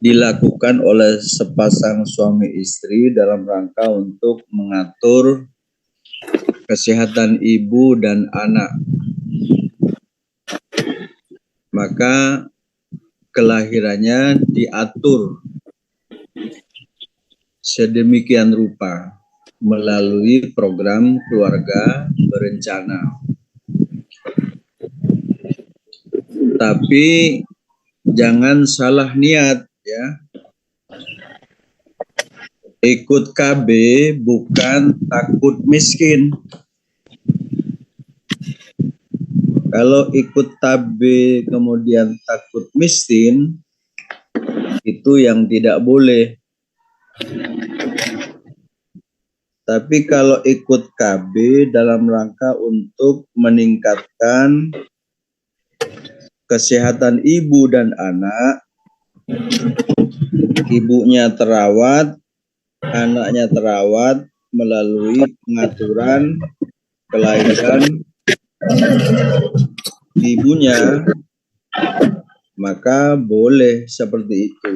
dilakukan oleh sepasang suami istri dalam rangka untuk mengatur kesehatan ibu dan anak. Maka kelahirannya diatur sedemikian rupa melalui program keluarga berencana. Tapi jangan salah niat ya. Ikut KB bukan takut miskin. Kalau ikut KB kemudian takut miskin, itu yang tidak boleh. Tapi kalau ikut KB dalam rangka untuk meningkatkan kesehatan ibu dan anak, ibunya terawat, anaknya terawat melalui pengaturan kelahiran ibunya, maka boleh seperti itu.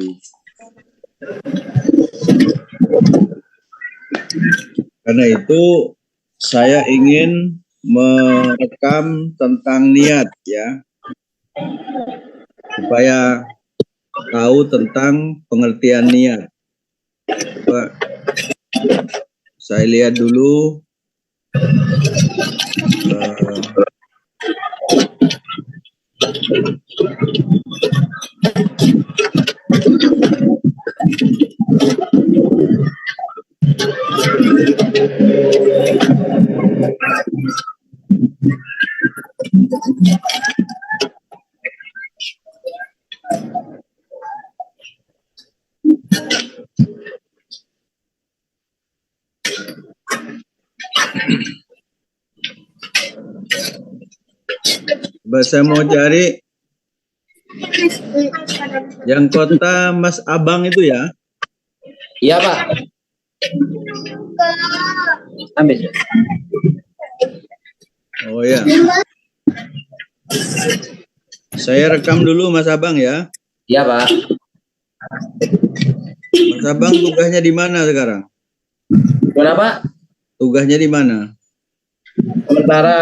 Karena itu saya ingin merekam tentang niat ya, supaya tahu tentang pengertian niat. Coba saya lihat dulu. Saya mau cari yang kota Mas Abang itu ya? Iya Pak. Ambil. Oh ya. Saya rekam dulu Mas Abang ya. Iya Pak. Mas Abang tugasnya di mana sekarang? Kenapa? Tugasnya di mana? Sementara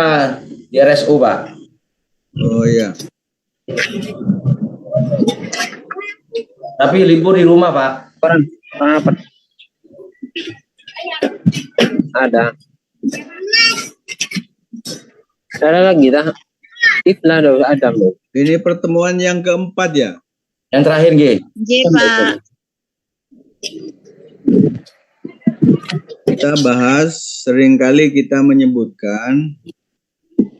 di RSU Pak. Oh iya. Tapi libur di rumah Pak. Orang apa? Ada lagi dah. Itlah dong, ada loh. Ini pertemuan yang keempat ya? Yang terakhir G. Pak. Kita bahas, seringkali kita menyebutkan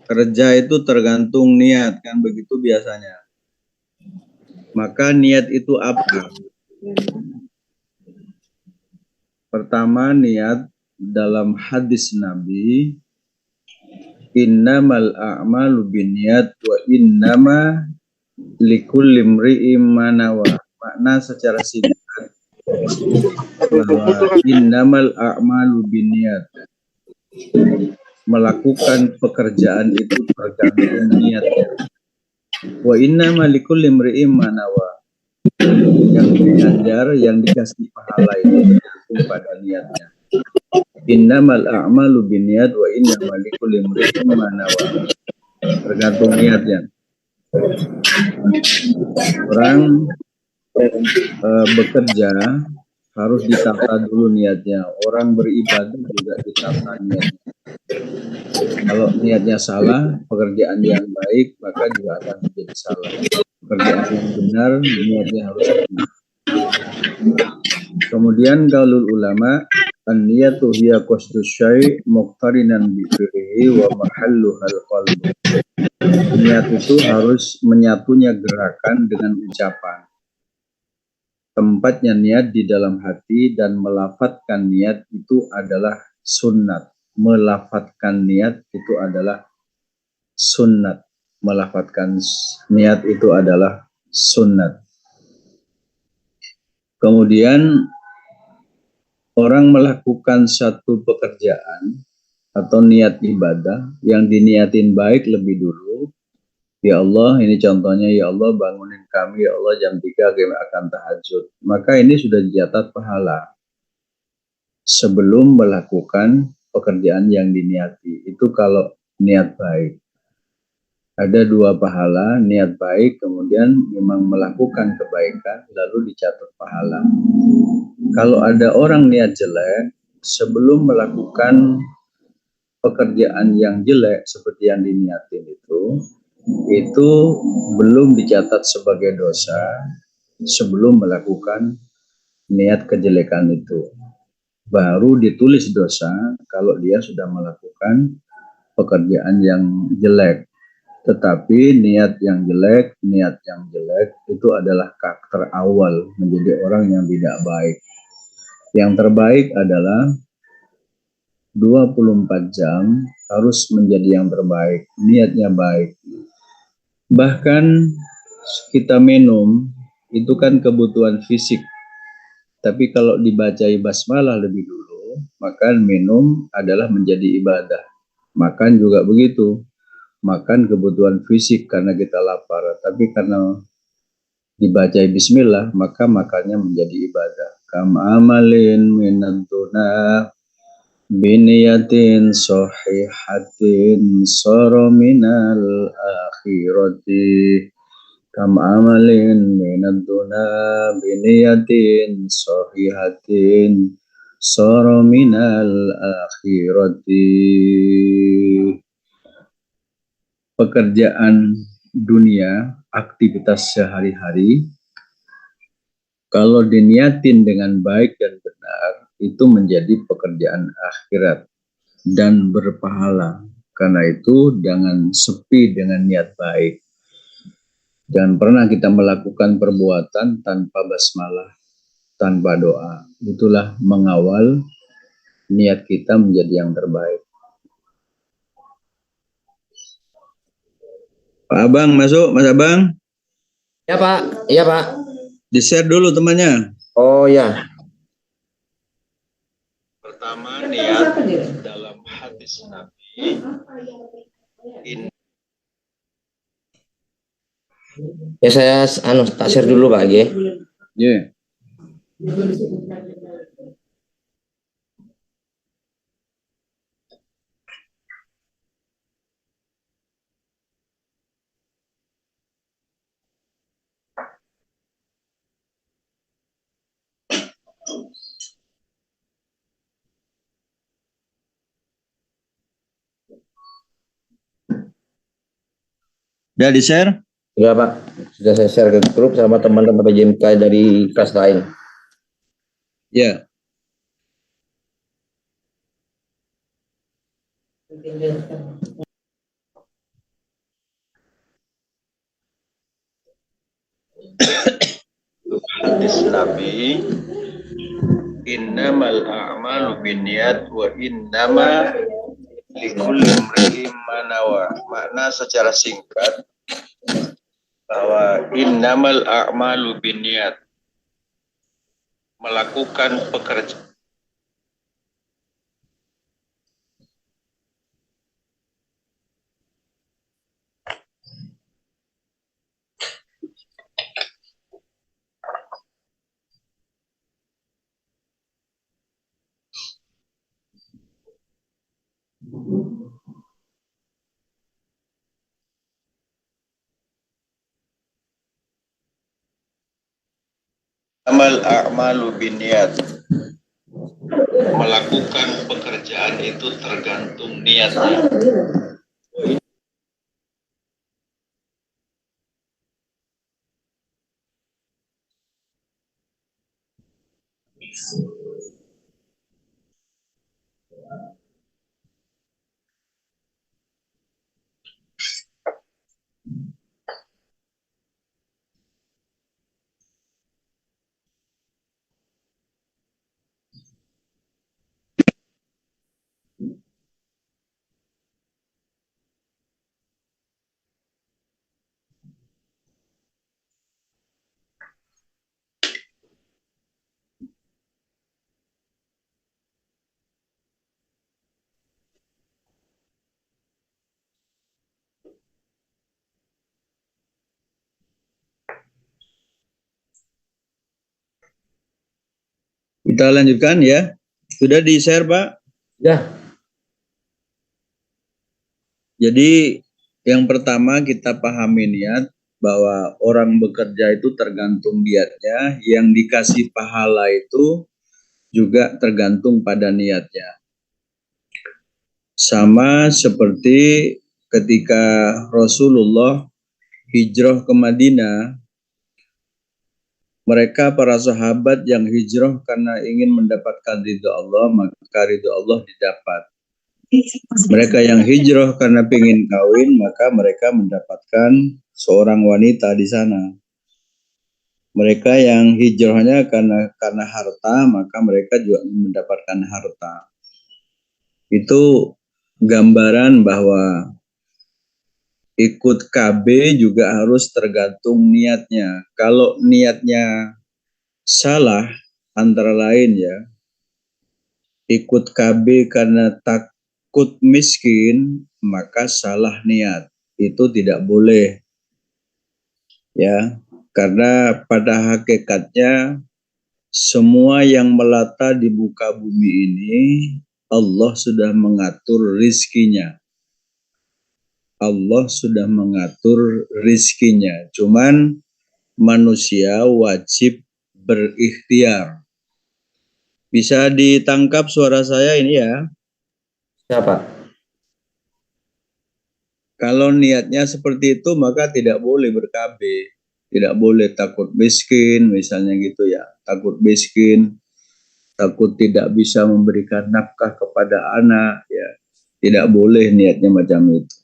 kerja itu tergantung niat, kan begitu biasanya. Maka niat itu apa? Pertama, niat dalam hadis Nabi, innamal a'malu binniyat wa innama likulli imri'in ma nawa. Makna secara singkat bahwa innamal a'malu binniyat, melakukan pekerjaan itu tergantung niatnya. Wa innama likulli imri'in ma nawa, yang diajar, yang dikasih pahala itu tergantung pada niatnya. Innamal a'malu binniyat wa innama likulli imri'in ma nawa, tergantung niatnya. Orang bekerja harus ditata dulu niatnya. Orang beribadah juga ditata niatnya. Kalau niatnya salah, pekerjaan yang baik maka juga akan menjadi salah. Pekerjaan yang benar, niatnya harus benar. Kemudian qaulul ulama, an-niyatu hiya qasdus syai' muqtarinan bi fi'lihi wa mahalluhal qalb. Niat itu harus menyatunya gerakan dengan ucapan. Tempatnya niat di dalam hati, dan melafatkan niat itu adalah sunnat. Melafatkan niat itu adalah sunnat. Melafatkan niat itu adalah sunnat. Kemudian orang melakukan satu pekerjaan atau niat ibadah yang diniatin baik lebih dulu, Ya Allah, ini contohnya, ya Allah bangunin kami, ya Allah jam 3 kami akan tahajud. Maka ini sudah dicatat pahala sebelum melakukan pekerjaan yang diniati. Itu kalau niat baik. Ada dua pahala, niat baik, kemudian memang melakukan kebaikan, lalu dicatat pahala. Kalau ada orang niat jelek, sebelum melakukan pekerjaan yang jelek seperti yang diniatin itu belum dicatat sebagai dosa sebelum melakukan niat kejelekan itu. Baru ditulis dosa kalau dia sudah melakukan pekerjaan yang jelek. Tetapi niat yang jelek itu adalah karakter awal menjadi orang yang tidak baik. Yang terbaik adalah 24 jam harus menjadi yang terbaik, niatnya baik. Bahkan kita minum itu kan kebutuhan fisik. Tapi kalau dibacai basmalah lebih dulu, maka minum adalah menjadi ibadah. Makan juga begitu. Makan kebutuhan fisik karena kita lapar, tapi karena dibacai bismillah maka makannya menjadi ibadah. Kam amalin minantuna biniyatin sahihatin sara minal akhirati. Kam amalin minantuna biniyatin sahihatin sara minal akhirati. Pekerjaan dunia, aktivitas sehari-hari, kalau diniatin dengan baik dan benar, itu menjadi pekerjaan akhirat dan berpahala. Karena itu jangan sepi dengan niat baik. Jangan pernah kita melakukan perbuatan tanpa basmalah, tanpa doa. Itulah mengawal niat kita menjadi yang terbaik. Pak Abang masuk, Mas Abang. Ya Pak, iya Pak. Di-share dulu temannya. Oh ya. Pertama, niat dalam hadis Nabi. Ya saya tak share dulu Pak G. Yeah. Udah di-share? Ya Pak, sudah saya share ke grup sama teman-teman PJMK dari kelas lain. Ya. Hadis Nabi, innamal a'malu binniyat wa innama likulli imri'in ma nawa. Makna secara singkat bahwa innamal a'malu binniyat, melakukan pekerjaan amal a'malu binniyat, melakukan pekerjaan itu tergantung niatnya. Kita lanjutkan ya. Sudah di-share, Pak? Ya. Jadi yang pertama kita pahami niat bahwa orang bekerja itu tergantung niatnya, yang dikasih pahala itu juga tergantung pada niatnya. Sama seperti ketika Rasulullah hijrah ke Madinah, mereka para sahabat yang hijrah karena ingin mendapatkan ridho Allah, maka ridho Allah didapat. Mereka yang hijrah karena ingin kawin, maka mereka mendapatkan seorang wanita di sana. Mereka yang hijrahnya karena harta, maka mereka juga mendapatkan harta. Itu gambaran bahwa ikut KB juga harus tergantung niatnya. Kalau niatnya salah, antara lain ya, ikut KB karena takut miskin, maka salah niat. Itu tidak boleh. Ya, karena pada hakikatnya semua yang melata di muka bumi ini Allah sudah mengatur rizkinya. Allah sudah mengatur rizkinya. Cuman manusia wajib berikhtiar. Bisa ditangkap suara saya ini ya? Siapa? Kalau niatnya seperti itu maka tidak boleh ber-KB. Tidak boleh takut miskin misalnya gitu ya. Takut miskin, takut tidak bisa memberikan nafkah kepada anak ya. Tidak boleh niatnya macam itu.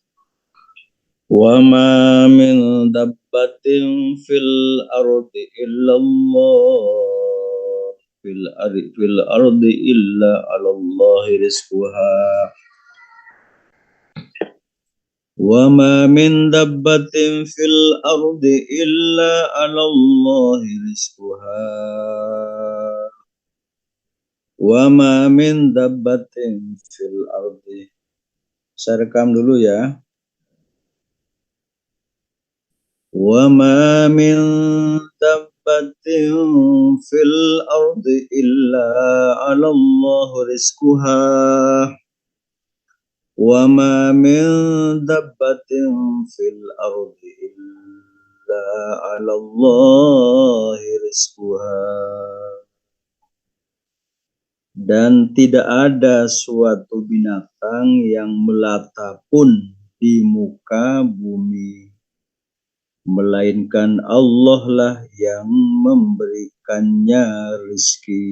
Wa ma min dabbatin fil ardi illallah fil ardi illa 'alallahi rizquha. Wa ma min dabbatin fil ardi illa 'alallahi rizquha. Wa ma min dabbatin fil ardi. Saya rekam dulu ya. Wa ma min dabbatin fil ardi illa 'alallahi rizquha. Wa ma min dabbatin fil ardi illa 'alallahi rizquha. Dan tidak ada suatu binatang yang melata pun di muka bumi, melainkan Allah lah yang memberikannya rezeki.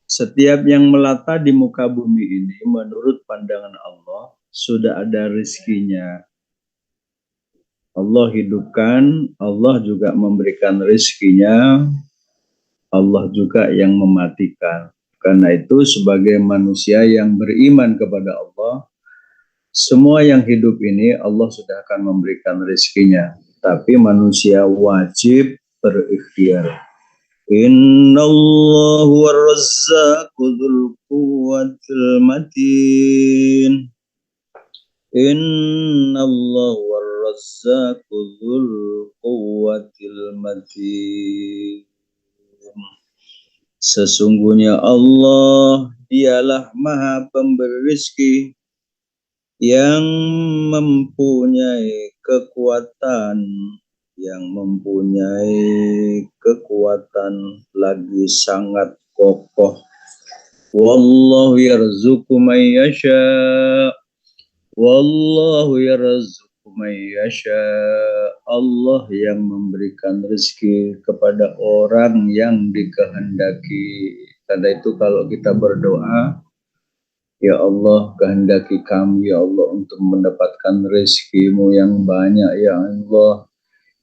Setiap yang melata di muka bumi ini menurut pandangan Allah sudah ada rezekinya. Allah hidupkan, Allah juga memberikan rezekinya, Allah juga yang mematikan. Karena itu sebagai manusia yang beriman kepada Allah, semua yang hidup ini Allah sudah akan memberikan rezekinya. Tapi manusia wajib berikhtiar. Innallaha huwar razzaqu dzul quwwatil matin. Innallaha huwar razzaqu dzul quwwatil matin. Sesungguhnya Allah dialah maha pemberi rezeki yang mempunyai kekuatan, lagi sangat kokoh. Wallahu yarzuqu man yasha. Wallahu yarzuqu man yasha. Allah yang memberikan rezeki kepada orang yang dikehendaki. Karena itu kalau kita berdoa, ya Allah, kehendaki kami ya Allah untuk mendapatkan rezeki-Mu yang banyak ya Allah,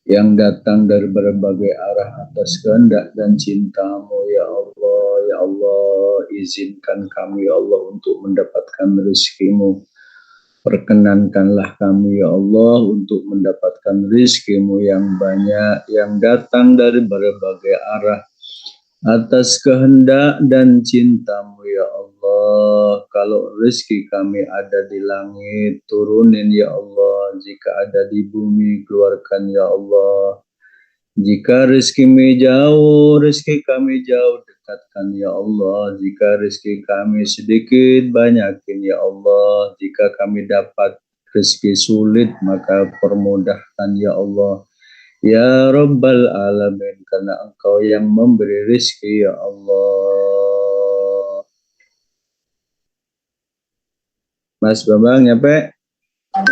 yang datang dari berbagai arah atas kehendak dan cinta-Mu ya Allah. Ya Allah, izinkan kami ya Allah untuk mendapatkan rezeki-Mu. Perkenankanlah kami ya Allah untuk mendapatkan rezeki-Mu yang banyak, yang datang dari berbagai arah atas kehendak dan cinta-Mu ya Allah. Kalau rezeki kami ada di langit, turunin ya Allah. Jika ada di bumi, keluarkan ya Allah. Jika rezeki kami jauh, tingkatkan ya Allah. Jika rezeki kami sedikit, banyakin ya Allah. Jika kami dapat rezeki sulit, maka permudahkan ya Allah. Ya Rabbal Alamin, karena Engkau yang memberi rezeki ya Allah. Mas Bambang nyampe?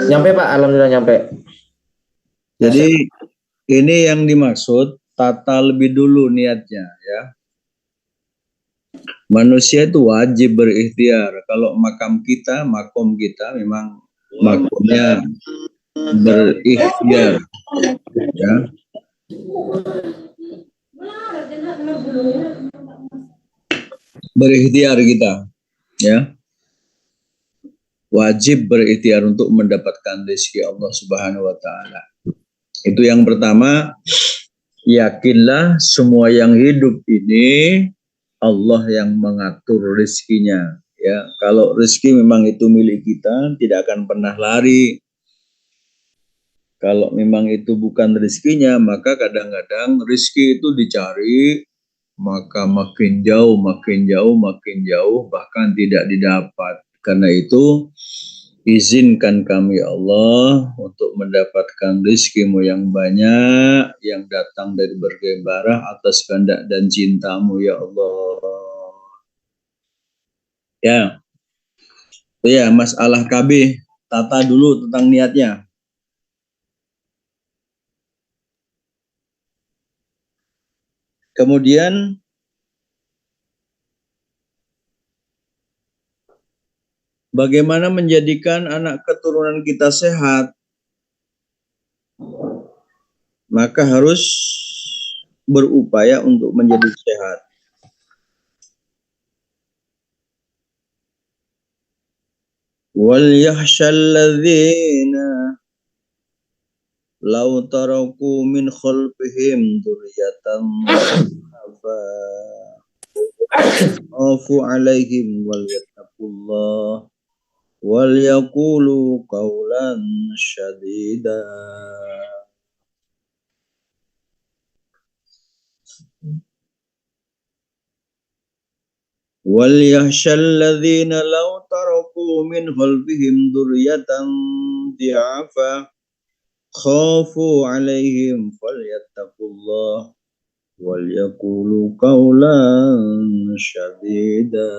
Nyampe Pak, alhamdulillah nyampe. Jadi ini yang dimaksud tata lebih dulu niatnya ya. Manusia itu wajib berikhtiar. Kalau makom kita memang makomnya berikhtiar ya. Berikhtiar kita ya. Wajib berikhtiar untuk mendapatkan rezeki Allah Subhanahu wa taala. Itu yang pertama, yakinlah semua yang hidup ini Allah yang mengatur rezekinya ya. Kalau rezeki memang itu milik kita, tidak akan pernah lari. Kalau memang itu bukan rezekinya, maka kadang-kadang rezeki itu dicari, maka makin jauh, bahkan tidak didapat. Karena itu, izinkan kami Allah untuk mendapatkan rezekimu yang banyak, yang datang dari berbagai barah atas kehendak dan cintamu ya Allah. Ya, ya masalah KB, tata dulu tentang niatnya. Kemudian bagaimana menjadikan anak keturunan kita sehat? Maka harus berupaya untuk menjadi sehat. Wal yakhshal ladzina law taraku min khalfihim dzurriyyatan khafu alaihim wal yattaqullah wal yaqulu qawlan syadida. Wal yakhshal ladzina law taraku min khalfihim dzurriyyatan dhi'afa khafu alaihim falyattaqullah wal yaqulu qawlan syadida.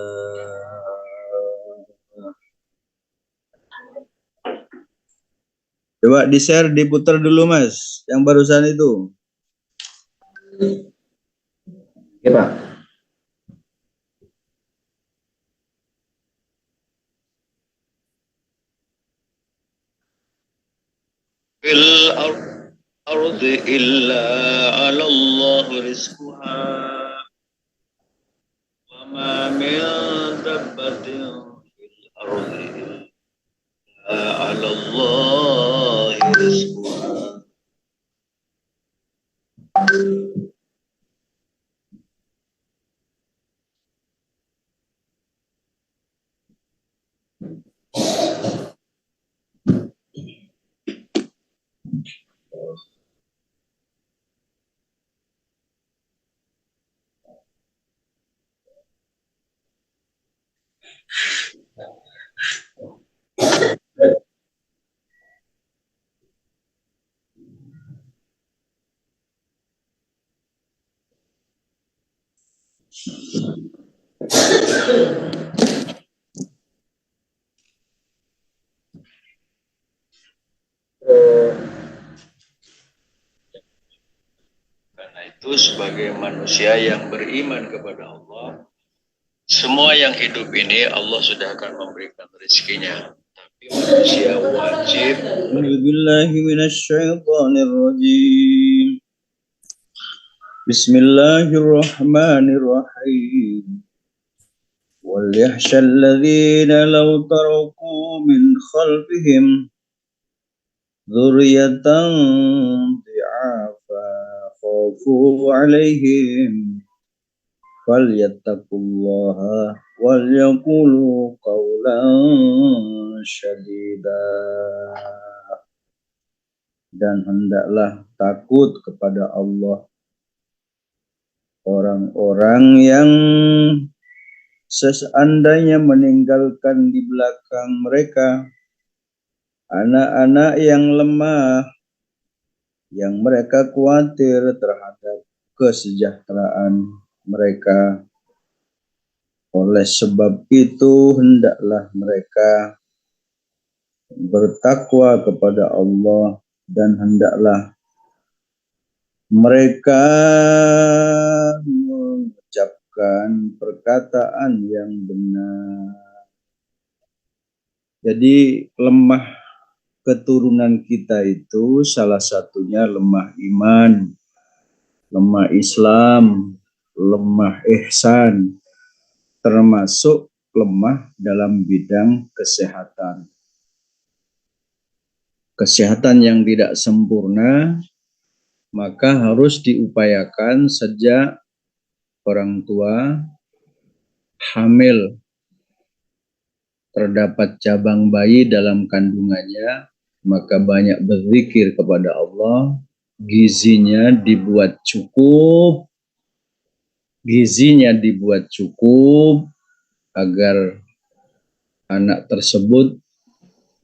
Coba di-share, diputar dulu Mas, yang barusan itu. Oke Pak. Fil ardi illa 'ala Allah rizquha wa ma min dabbatin fil ardi illa 'ala Allah rizquha. Karena itu sebagai manusia yang beriman kepada Allah, semua yang hidup ini Allah sudah akan memberikan rezekinya. Tapi manusia wajib. A'udzubillahi minasyaitonirrajim. Bismillahirrahmanirrahim. Wal yakhshal ladzina law taraku min khalfihim dzurriyyatan dhi'afa khafu 'alaihim falyattaqullaha wal yaqulu qawlan syadida. Dan hendaklah takut kepada Allah orang-orang yang seandainya meninggalkan di belakang mereka anak-anak yang lemah, yang mereka khawatir terhadap kesejahteraan mereka. Oleh sebab itu, hendaklah mereka bertakwa kepada Allah dan hendaklah mereka mengucapkan perkataan yang benar. Jadi lemah keturunan kita itu salah satunya lemah iman, lemah Islam, lemah ihsan, termasuk lemah dalam bidang kesehatan. Kesehatan yang tidak sempurna maka harus diupayakan sejak orang tua hamil, terdapat cabang bayi dalam kandungannya, maka banyak berzikir kepada Allah, gizinya dibuat cukup agar anak tersebut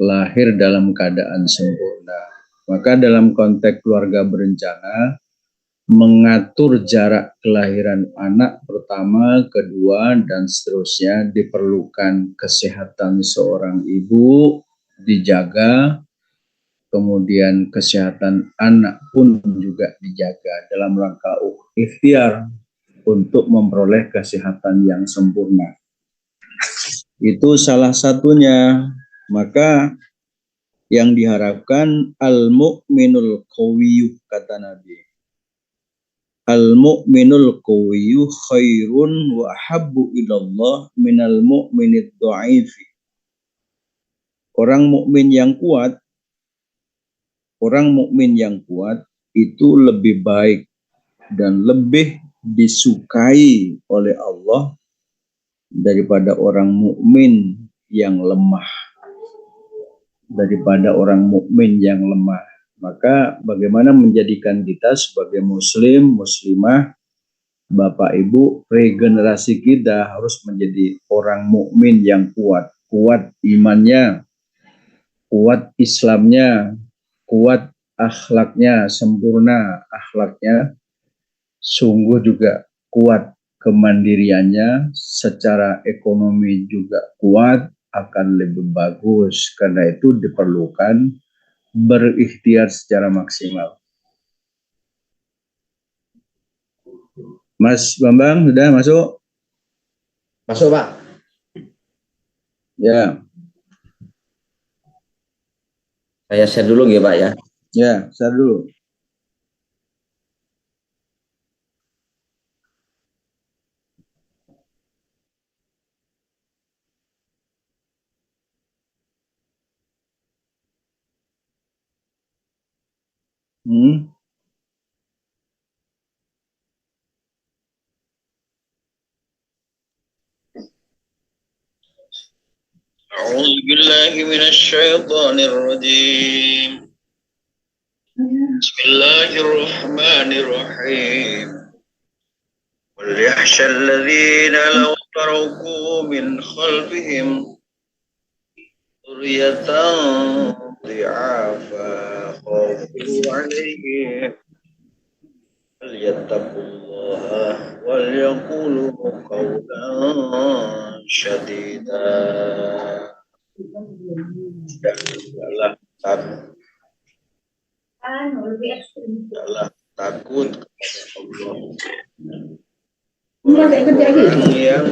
lahir dalam keadaan sempurna. Maka dalam konteks keluarga berencana, mengatur jarak kelahiran anak pertama, kedua, dan seterusnya diperlukan kesehatan seorang ibu dijaga, kemudian kesehatan anak pun juga dijaga dalam rangka ikhtiar untuk memperoleh kesehatan yang sempurna. Itu salah satunya. Maka yang diharapkan al-mu'minul qawiyyu, kata Nabi. Al-mu'minul qawiyyu khairun wa ahabbu ilallah minal mu'minid dha'ifi. Orang mukmin yang kuat itu lebih baik dan lebih disukai oleh Allah daripada orang mukmin yang lemah. Maka bagaimana menjadikan kita sebagai muslim, muslimah, Bapak Ibu, regenerasi kita harus menjadi orang mukmin yang kuat imannya, kuat Islamnya, kuat akhlaknya, sempurna akhlaknya, sungguh juga kuat kemandiriannya, secara ekonomi juga kuat, akan lebih bagus. Karena itu diperlukan berikhtiar secara maksimal. Mas Bambang sudah masuk? Masuk, Pak. Ya. Saya share dulu ya, Pak ya. Ya, share dulu. أعوذ بالله من الشيطان الرجيم. بسم الله الرحمن الرحيم. وليخشى الذين لو تركوا من خلفهم ذرية ضعافا خافوا عليهم فليتقوا الله وليقولوا قولا سديدا. Adalah takut kepada Allah. Orang yang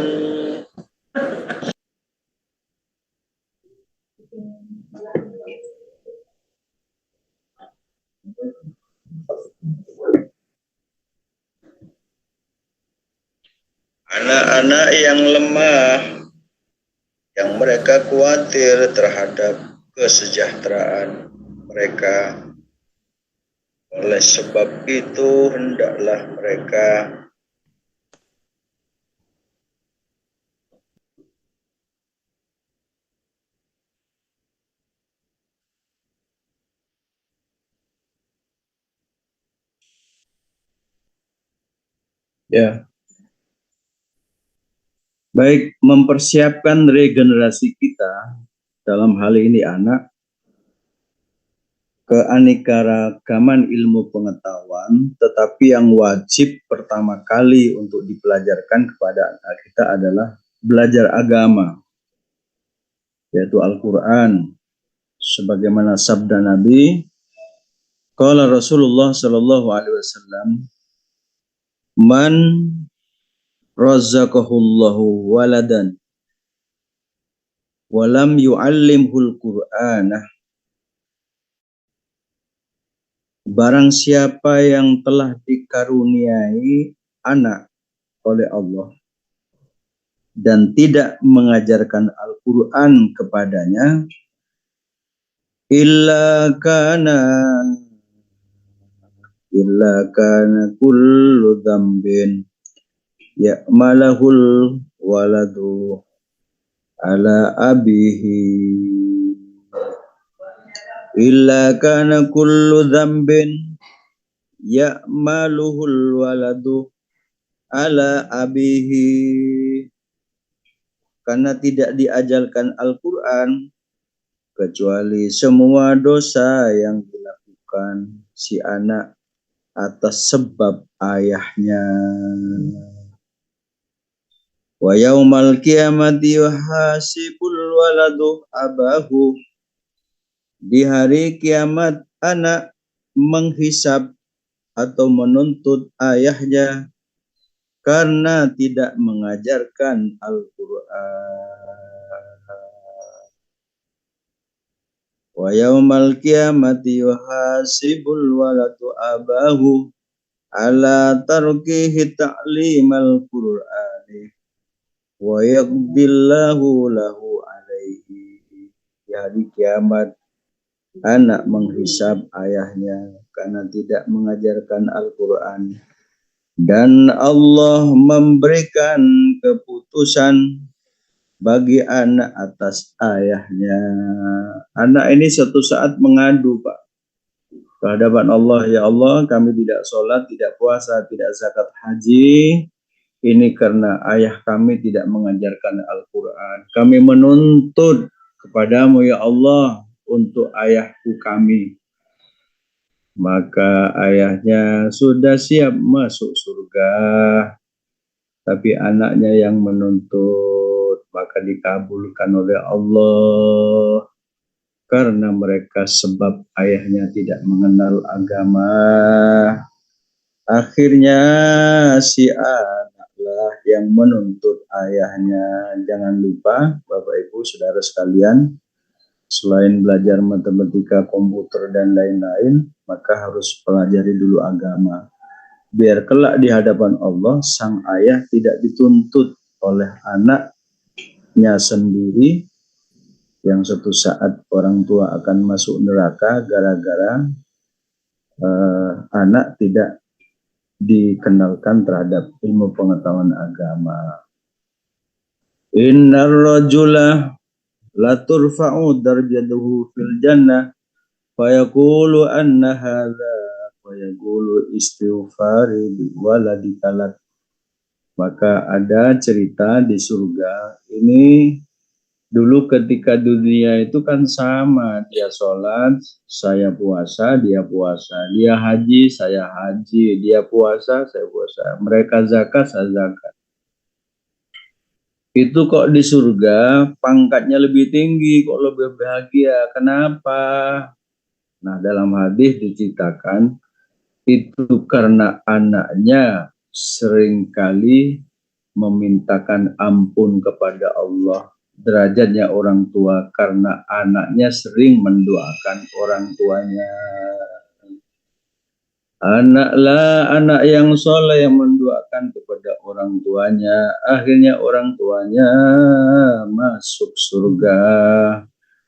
anak-anak yang lemah, yang mereka khawatir terhadap kesejahteraan mereka. Oleh sebab itu, hendaklah mereka Ya. Baik, mempersiapkan regenerasi kita dalam hal ini anak, keanekaragaman ilmu pengetahuan, tetapi yang wajib pertama kali untuk dipelajarkan kepada anak kita adalah belajar agama, yaitu Al-Quran. Sebagaimana sabda Nabi, qala Rasulullah sallallahu alaihi wasallam, man razaqahullahu waladan walam yu'allimhul Qur'anah, barang siapa yang telah dikaruniai anak oleh Allah dan tidak mengajarkan Al-Quran kepadanya, illa kana kullu dzambin ya'malahul waladu ala abihi, illa kana kullu dzambin ya'maluhul waladu ala abihi, karena tidak diajarkan Al-Quran kecuali semua dosa yang dilakukan si anak atas sebab ayahnya. Wa yaumal qiyamati yuhasibul waladu abahu, di hari kiamat anak menghisab atau menuntut ayahnya karena tidak mengajarkan Al-Quran. Wa yaumal qiyamati yuhasibul waladu abahu ala tarkihi ta'limal Qur'ani wa yaqdillahu lahu alaihi. Di hari kiamat anak menghisab ayahnya karena tidak mengajarkan Al-Quran, dan Allah memberikan keputusan bagi anak atas ayahnya. Anak ini suatu saat mengadu, Pak, ke hadapan Allah, ya Allah, kami tidak sholat, tidak puasa, tidak zakat haji, ini karena ayah kami tidak mengajarkan Al-Quran. Kami menuntut kepadamu, ya Allah, untuk ayahku kami. Maka ayahnya sudah siap masuk surga, tapi anaknya yang menuntut, maka dikabulkan oleh Allah karena mereka sebab ayahnya tidak mengenal agama. Akhirnya si anaklah yang menuntut ayahnya. Jangan lupa Bapak Ibu Saudara sekalian, selain belajar matematika, komputer, dan lain-lain, maka harus pelajari dulu agama. Biar kelak di hadapan Allah, sang ayah tidak dituntut oleh anaknya sendiri, yang suatu saat orang tua akan masuk neraka gara-gara anak tidak dikenalkan terhadap ilmu pengetahuan agama. Innar rajula la turfa'u darjatuhu fil jannah fayaqulu anna hadza fayaqulu istighfari waladikalat. Maka ada cerita di surga ini, dulu ketika dunia itu kan sama, dia sholat, saya puasa, dia puasa, dia haji, saya haji, dia puasa, saya puasa, mereka zakat, saya zakat. Itu kok di surga pangkatnya lebih tinggi, kok lebih bahagia. Kenapa? Nah, dalam hadis diceritakan itu karena anaknya seringkali memintakan ampun kepada Allah. Derajatnya orang tua karena anaknya sering mendoakan orang tuanya. Anak yang soleh yang mendoakan kepada orang tuanya, akhirnya orang tuanya masuk surga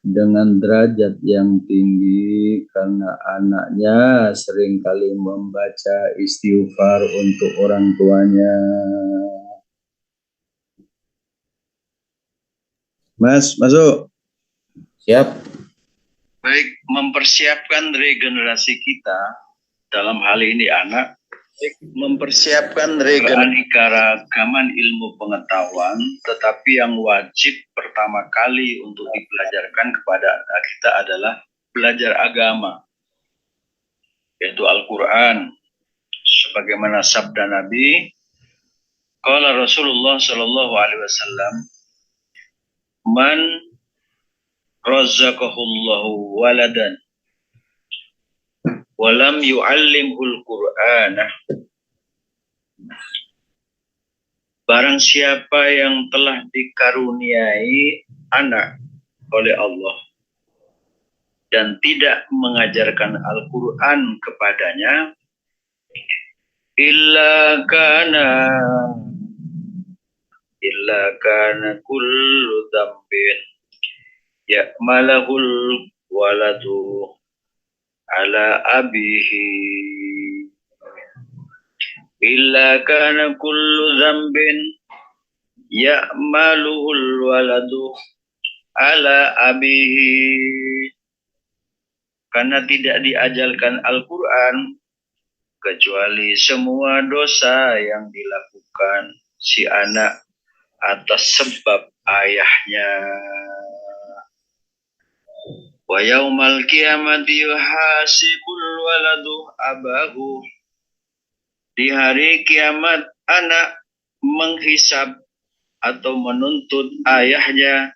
dengan derajat yang tinggi karena anaknya seringkali membaca istighfar untuk orang tuanya. Mas, masuk. Siap. Baik, mempersiapkan regenerasi kita dalam hal ini anak, mempersiapkan keanekaragaman ilmu pengetahuan, tetapi yang wajib pertama kali untuk dipelajarkan kepada anak kita adalah belajar agama, yaitu Al-Quran. Sebagaimana sabda Nabi, qala Rasulullah sallallahu alaihi wasallam, man razaqahullahu waladan walam yu'allimhul Qur'ana, barang siapa yang telah dikaruniai anak oleh Allah dan tidak mengajarkan Al-Quran kepadanya, illa kana kullu dzambin ya'malahul waladu ala abihi, illa kana kullu dzambin ya'maluhul waladu ala abihi, karena tidak diajarkan Al-Quran kecuali semua dosa yang dilakukan si anak atas sebab ayahnya. Wa yaumal qiyamati yuhasibul waladu abahu, di hari kiamat anak menghisab atau menuntut ayahnya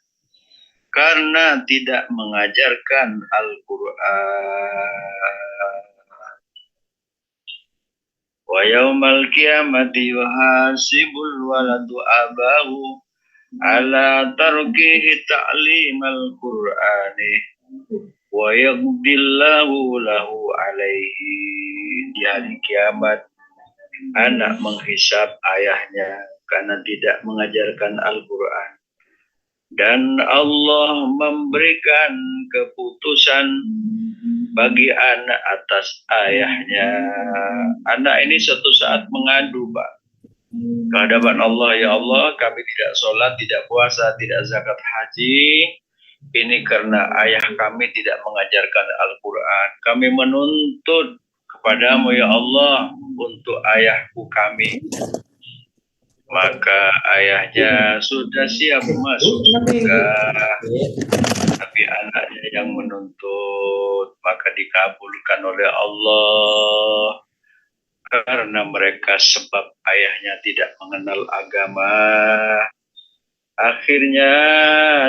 karena tidak mengajarkan Al-Quran. Wa yaumal qiyamati yuhasibul waladu abahu ala tarkihi ta'limal Qur'ani wa yaqdillahu lahu alaihi, di hari kiamat anak menghisab ayahnya karena tidak mengajarkan Al-Quran, dan Allah memberikan keputusan bagi anak atas ayahnya. Anak ini suatu saat mengadu, Pak, ke hadapan Allah, ya Allah, kami tidak sholat, tidak puasa, tidak zakat haji, ini karena ayah kami tidak mengajarkan Al-Quran. Kami menuntut kepadamu, ya Allah, untuk ayahku kami. Maka ayahnya sudah siap masuk surga, tapi anaknya yang menuntut, maka dikabulkan oleh Allah karena mereka sebab ayahnya tidak mengenal agama. Akhirnya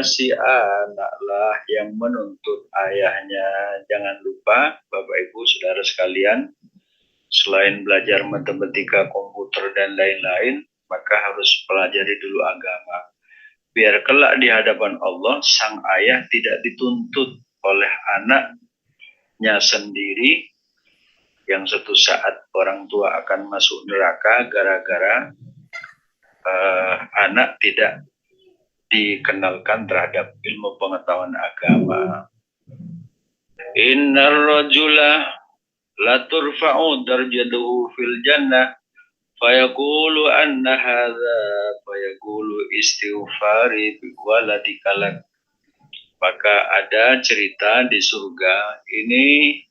si anaklah yang menuntut ayahnya. Jangan lupa Bapak Ibu Saudara sekalian, selain belajar matematika, komputer dan lain-lain, maka harus pelajari dulu agama. Biar kelak di hadapan Allah, sang ayah tidak dituntut oleh anaknya sendiri, yang suatu saat orang tua akan masuk neraka gara-gara anak tidak dikenalkan terhadap ilmu pengetahuan agama. Innar rajula la turfa'u darajatuhu fil jannah fayaqulu anna hadza fayaqulu istighfari bi waladika. Maka ada cerita di surga ini,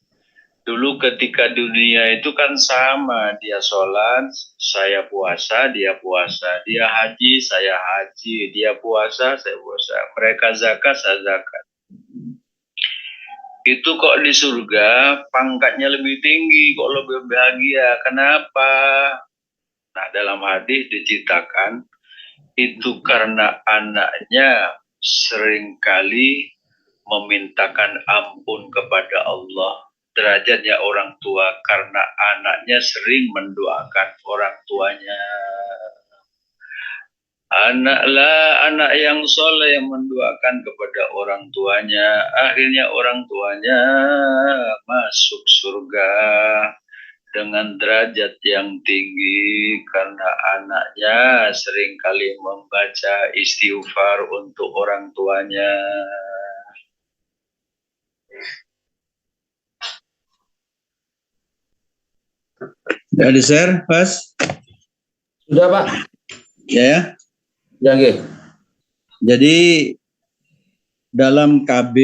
dulu ketika dunia itu kan sama, dia sholat, saya puasa, dia puasa, dia haji, saya haji, dia puasa, saya puasa, mereka zakat, saya zakat. Itu kok di surga pangkatnya lebih tinggi, kok lebih bahagia. Kenapa? Nah, dalam hadis diceritakan itu karena anaknya seringkali memintakan ampun kepada Allah. Derajatnya orang tua karena anaknya sering mendoakan orang tuanya. Anak yang soleh yang mendoakan kepada orang tuanya, akhirnya orang tuanya masuk surga dengan derajat yang tinggi karena anaknya seringkali membaca istighfar untuk orang tuanya. Sudah di-share, Pas? Sudah, Pak. Ya. Ya, Ge. Jadi dalam KB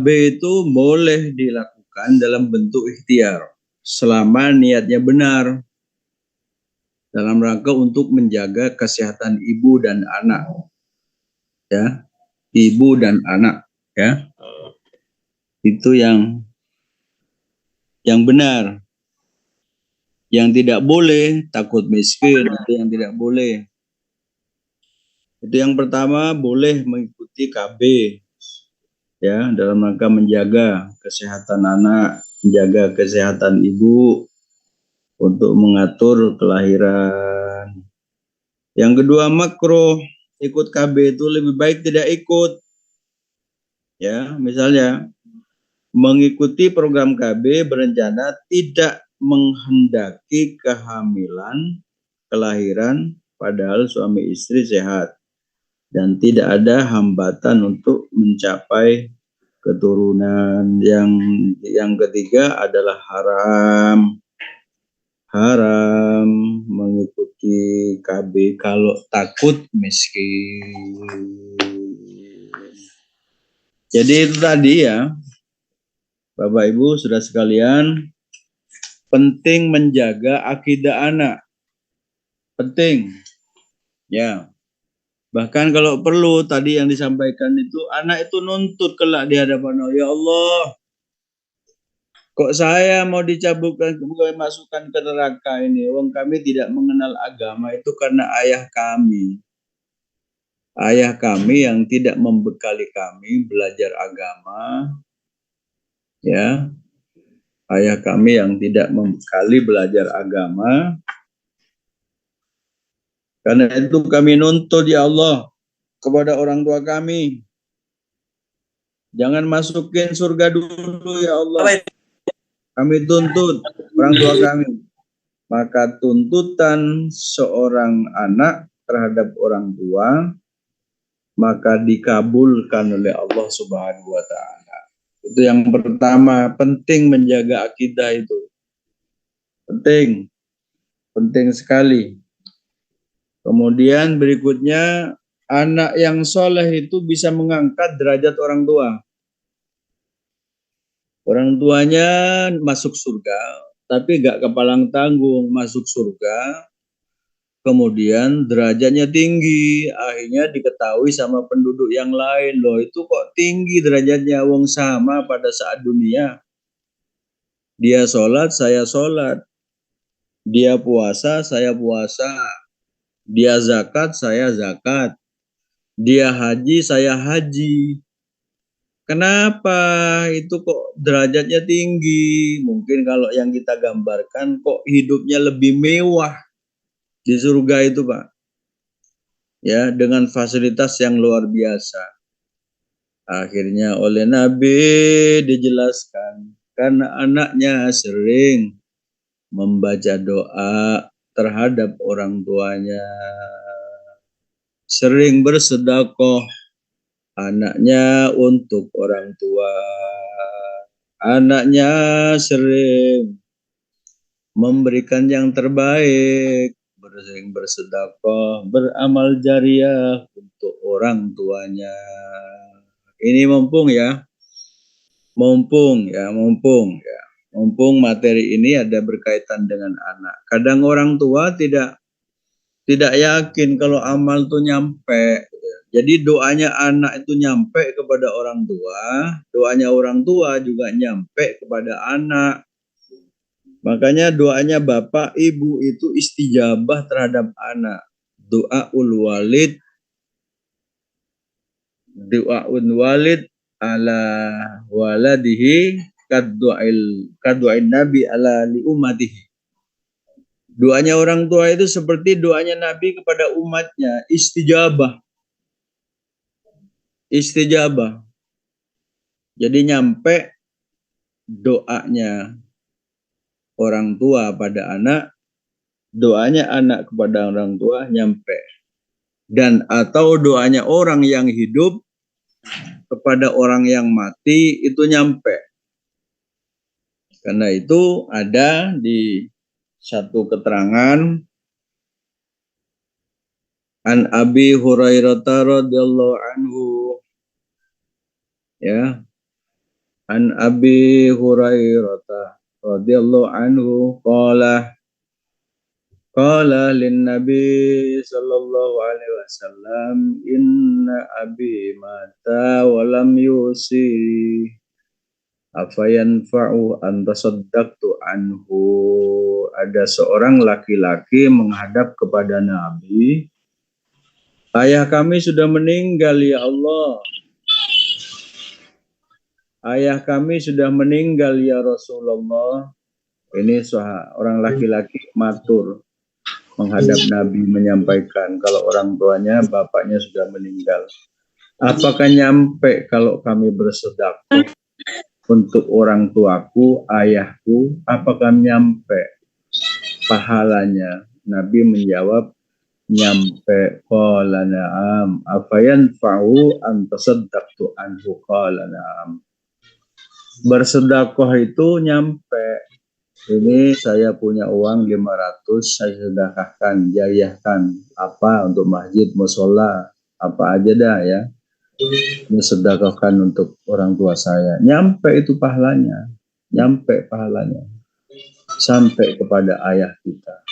itu boleh dilakukan dalam bentuk ikhtiar. selama niatnya benar dalam rangka untuk menjaga kesehatan ibu dan anak, ya, ibu dan anak, ya, itu yang benar. Yang tidak boleh takut miskin, itu yang tidak boleh. Itu yang pertama, boleh mengikuti KB, ya, dalam rangka menjaga kesehatan anak, menjaga kesehatan ibu, untuk mengatur kelahiran. Yang kedua, makruh ikut KB itu lebih baik tidak ikut. Ya, misalnya mengikuti program KB berencana tidak menghendaki kehamilan, kelahiran, padahal suami istri sehat dan tidak ada hambatan untuk mencapai keturunan. Yang ketiga adalah haram mengikuti KB kalau takut miskin. Jadi itu tadi ya, Bapak Ibu saudara sekalian, penting menjaga akidah anak. Penting. Ya. Bahkan kalau perlu tadi yang disampaikan itu, anak itu nuntut kelak di hadapan Allah, ya Allah, kok saya mau dicabutkan, bukan masukkan ke neraka ini. Wong kami tidak mengenal agama itu karena ayah kami. Ayah kami yang tidak membekali kami belajar agama, ya. Ayah kami yang tidak membekali belajar agama. Karena itu kami nuntut ya Allah kepada orang tua kami. Jangan masukin surga dulu ya Allah. Kami tuntut orang tua kami. Maka tuntutan seorang anak terhadap orang tua maka dikabulkan oleh Allah Subhanahu wa taala. Itu yang pertama, penting menjaga akidah itu. Penting. Penting sekali. Kemudian berikutnya, anak yang soleh itu bisa mengangkat derajat orang tua. Orang tuanya masuk surga, tapi gak kepalang tanggung masuk surga, kemudian derajatnya tinggi, akhirnya diketahui sama penduduk yang lain, loh itu kok tinggi derajatnya, wong sama pada saat dunia. Dia sholat, saya sholat. Dia puasa, saya puasa. Dia zakat, saya zakat. Dia haji, saya haji. Kenapa itu kok derajatnya tinggi? Mungkin kalau yang kita gambarkan kok hidupnya lebih mewah di surga itu, Pak. Ya, dengan fasilitas yang luar biasa. Akhirnya oleh Nabi dijelaskan karena anaknya sering membaca doa terhadap orang tuanya, sering bersedekah anaknya untuk orang tua, anaknya sering memberikan yang terbaik, sering bersedekah, beramal jariah untuk orang tuanya. Ini mumpung ya. Mumpung materi ini ada berkaitan dengan anak. Kadang orang tua tidak yakin kalau amal itu nyampe. Jadi doanya anak itu nyampe kepada orang tua, doanya orang tua juga nyampe kepada anak. Makanya doanya bapak ibu itu istijabah terhadap anak. Doaul walid ala waladihi kaddu'ain nabi ala li ummatihi. Doanya orang tua itu seperti doanya Nabi kepada umatnya, istijabah. Jadi nyampe doanya orang tua pada anak, doanya anak kepada orang tua nyampe. Dan atau doanya orang yang hidup kepada orang yang mati itu nyampe. Karena itu ada di satu keterangan an Abi Hurairah radhiyallahu anhu, ya, an Abi Hurairah radhiyallahu anhu qala lin nabi sallallahu alaihi wasallam inna abi mata wa lam yusi afayanfa'u an tasaddaqtu anhu. Ada seorang laki-laki menghadap kepada Nabi, ayah kami sudah meninggal ya Allah, ayah kami sudah meninggal ya Rasulullah. Ini orang laki-laki matur menghadap Nabi menyampaikan kalau orang tuanya, bapaknya sudah meninggal. Apakah nyampe kalau kami bersedekah untuk orang tuaku, ayahku? Apakah nyampe pahalanya? Nabi menjawab, nyampe. Qala na'am. Afayanfa'u an tasaddaqtu anhu? Qala na'am. Bersedekah itu nyampe. Ini saya punya uang 500, saya sedekahkan, jariahkan. Apa untuk masjid, musola, apa aja dah ya. Ini sedekahkan untuk orang tua saya. Nyampe itu pahalanya. Nyampe pahalanya. Sampai kepada ayah kita.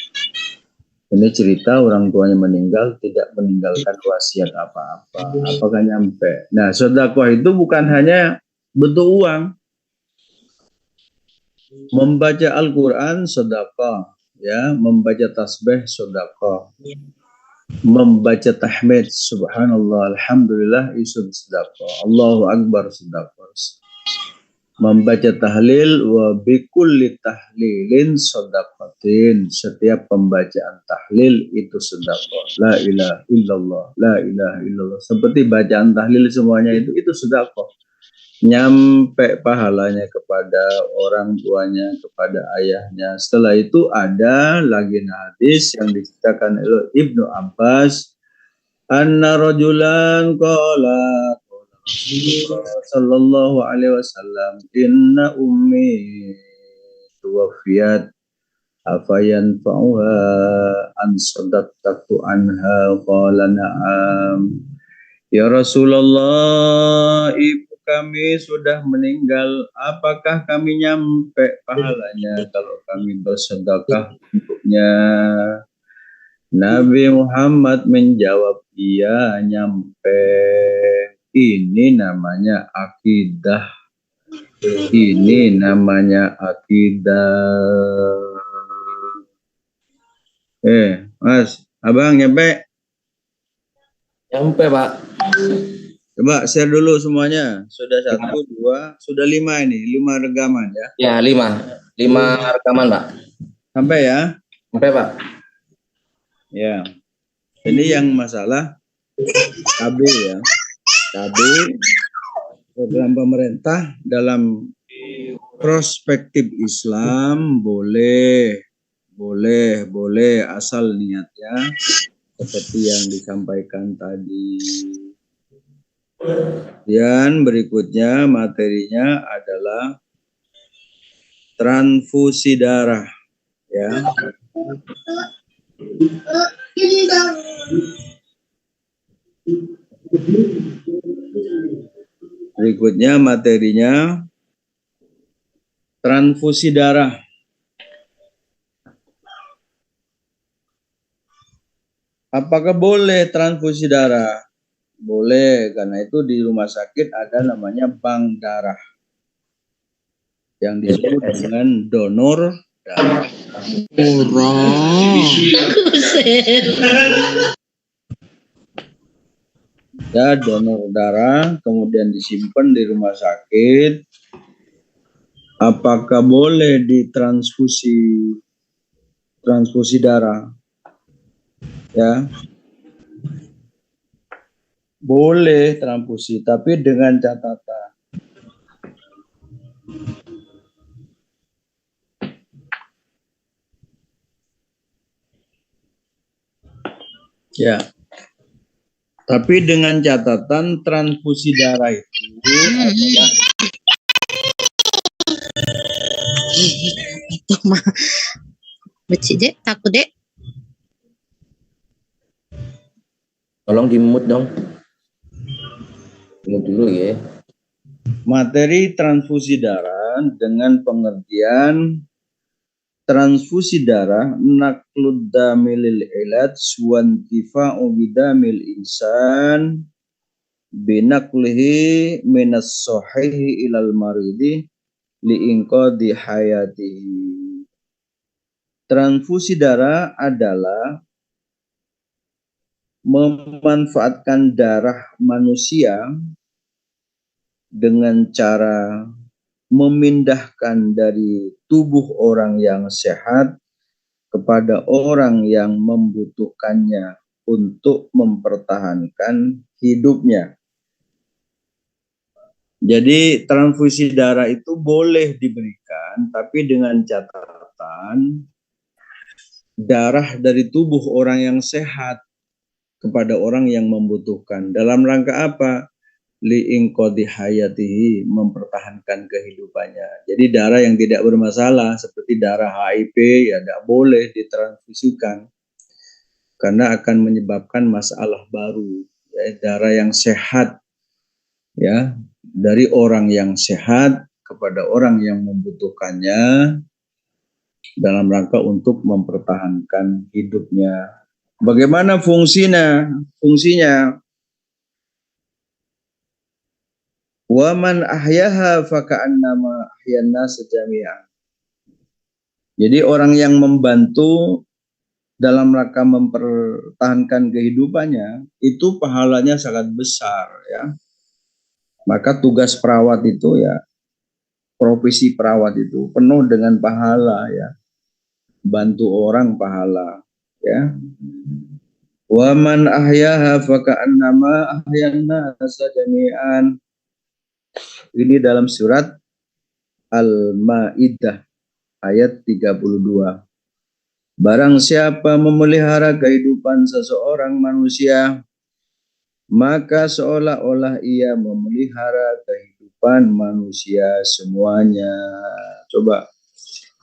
Ini cerita orang tuanya meninggal, tidak meninggalkan wasiat apa-apa. Apakah nyampe? Nah, sedekah itu bukan hanya bentuk uang. Membaca Al-Quran sedekah, ya, membaca tasbih sedekah, membaca tahmid subhanallah alhamdulillah itu sedekah, Allahu akbar sedekah, membaca tahlil wa bikulli tahlilin sedaqatin, setiap pembacaan tahlil itu sedekah, la ilaha illallah, la ilaha illallah, seperti bacaan tahlil semuanya itu sedekah. Nyampe pahalanya kepada orang tuanya, kepada ayahnya. Setelah itu ada lagi hadis yang diceritakan oleh Ibnu Abbas, anna rajulan qala sallallahu alaihi wasallam inna ummi tuwafiyat afayanfa'uha an sadaqtu anha? Qala na'am ya Rasulullah, ibu kami sudah meninggal, apakah kami nyampe pahalanya kalau kami bersedekah untuknya? Nabi Muhammad menjawab, iya nyampe. Ini namanya akidah. Ini namanya akidah. Mas, abang nyampe? Nyampe, Pak. Coba share dulu semuanya. Sudah 1, 2, sudah 5 ini. 5 rekaman ya. Ya, 5 rekaman, Pak. Sampai ya? Sampai, Pak. Ya. Ini yang masalah KB ya. KB program pemerintah dalam perspektif Islam boleh asal niatnya seperti yang disampaikan tadi. Dan berikutnya materinya adalah transfusi darah ya. Berikutnya materinya transfusi darah. Apakah boleh transfusi darah? Boleh, karena itu di rumah sakit ada namanya bank darah yang disebut dengan donor darah. Ya, donor darah kemudian disimpan di rumah sakit. Apakah boleh ditransfusi darah? Ya. Boleh transfusi, tapi dengan catatan. Ya. Tapi dengan catatan transfusi darah itu adalah itu mah becik dek, takut dek. Tolong di-mute dong. Mute dulu ya. Materi transfusi darah dengan pengertian transfusi darah naqlud damilil ilat wantifa'u bidamil insan binaqlihi minas sahihi ilal maridi liinqadhi hayatihi. Transfusi darah adalah memanfaatkan darah manusia dengan cara memindahkan dari tubuh orang yang sehat kepada orang yang membutuhkannya untuk mempertahankan hidupnya. Jadi transfusi darah itu boleh diberikan, tapi dengan catatan darah dari tubuh orang yang sehat kepada orang yang membutuhkan. Dalam rangka apa? Liinqadhi hayatihi, mempertahankan kehidupannya. Jadi darah yang tidak bermasalah seperti darah HIV ya tidak boleh ditransfusikan karena akan menyebabkan masalah baru. Ya, darah yang sehat ya dari orang yang sehat kepada orang yang membutuhkannya dalam rangka untuk mempertahankan hidupnya. Bagaimana fungsinya? Wa man ahyaha faka'annama ahyanna sejami'an. Jadi orang yang membantu dalam rangka mempertahankan kehidupannya itu pahalanya sangat besar ya. Maka tugas perawat itu ya, profesi perawat itu penuh dengan pahala ya. Bantu orang pahala ya. Wa man ahyaha faka'annama ahyanna sejami'an. Ini dalam surat Al-Ma'idah ayat 32. Barang siapa memelihara kehidupan seseorang manusia, maka seolah-olah ia memelihara kehidupan manusia semuanya. Coba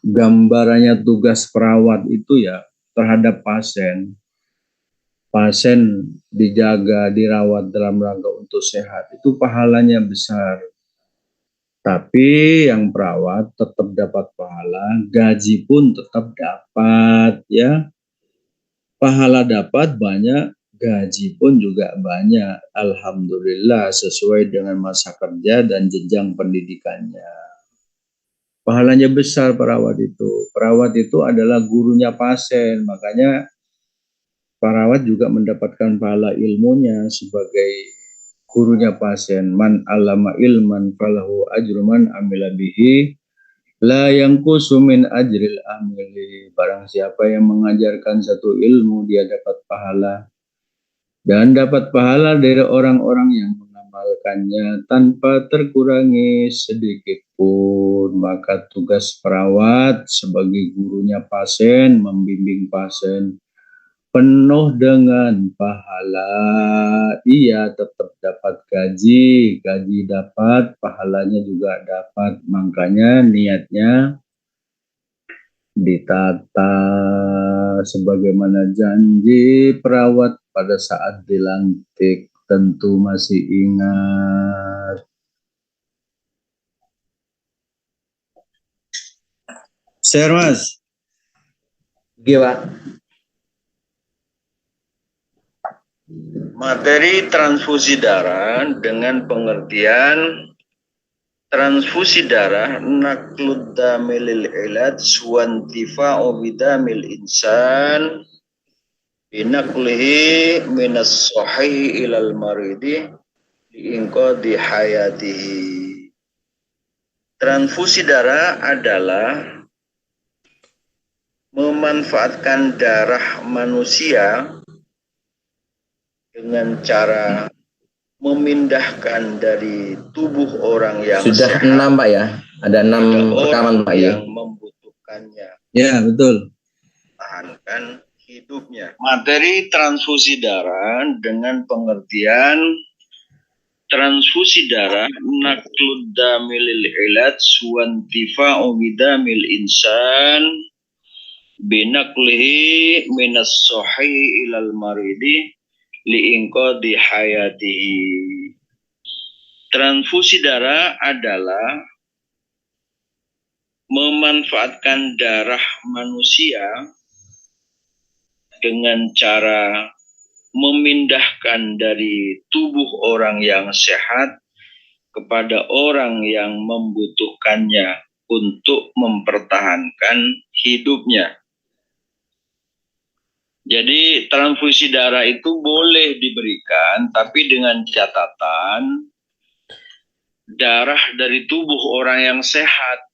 gambarannya tugas perawat itu ya terhadap pasien. Pasien dijaga, dirawat dalam rangka untuk sehat, itu pahalanya besar. Tapi yang perawat tetap dapat pahala, gaji pun tetap dapat ya. Pahala dapat banyak, gaji pun juga banyak. Alhamdulillah sesuai dengan masa kerja dan jenjang pendidikannya. Pahalanya besar perawat itu. Perawat itu adalah gurunya pasien, makanya perawat juga mendapatkan pahala ilmunya sebagai gurunya pasien. Man alama ilman falahu ajru man amila bihi la yanqusu min ajril amili. Barang siapa yang mengajarkan satu ilmu, dia dapat pahala dan dapat pahala dari orang-orang yang mengamalkannya tanpa terkurangi sedikit pun. Maka tugas perawat sebagai gurunya pasien, membimbing pasien, penuh dengan pahala. Ia tetap dapat gaji dapat, pahalanya juga dapat. Makanya niatnya ditata sebagaimana janji perawat pada saat dilantik. Tentu masih ingat. Share Mas. Gila. Materi transfusi darah dengan pengertian transfusi darah naqlud damilil ilat wantifa'u bidamil insan binaqlihi minas sahihi ilal maridi liinqadhi hayatihi. Transfusi darah adalah memanfaatkan darah manusia dengan cara memindahkan dari tubuh orang yang Sudah sehat 6 Pak ya? Ada 6 rekaman Pak ya? yang membutuhkannya. Ya, betul. Tahankan hidupnya. Materi transfusi darah dengan pengertian transfusi darah naqlud damilil ilat wantifa'u bidamil insan binaqlihi minas sahih ilal maridi liinqadhi hayatihi. Transfusi darah adalah memanfaatkan darah manusia dengan cara memindahkan dari tubuh orang yang sehat kepada orang yang membutuhkannya untuk mempertahankan hidupnya. Jadi transfusi darah itu boleh diberikan, tapi dengan catatan darah dari tubuh orang yang sehat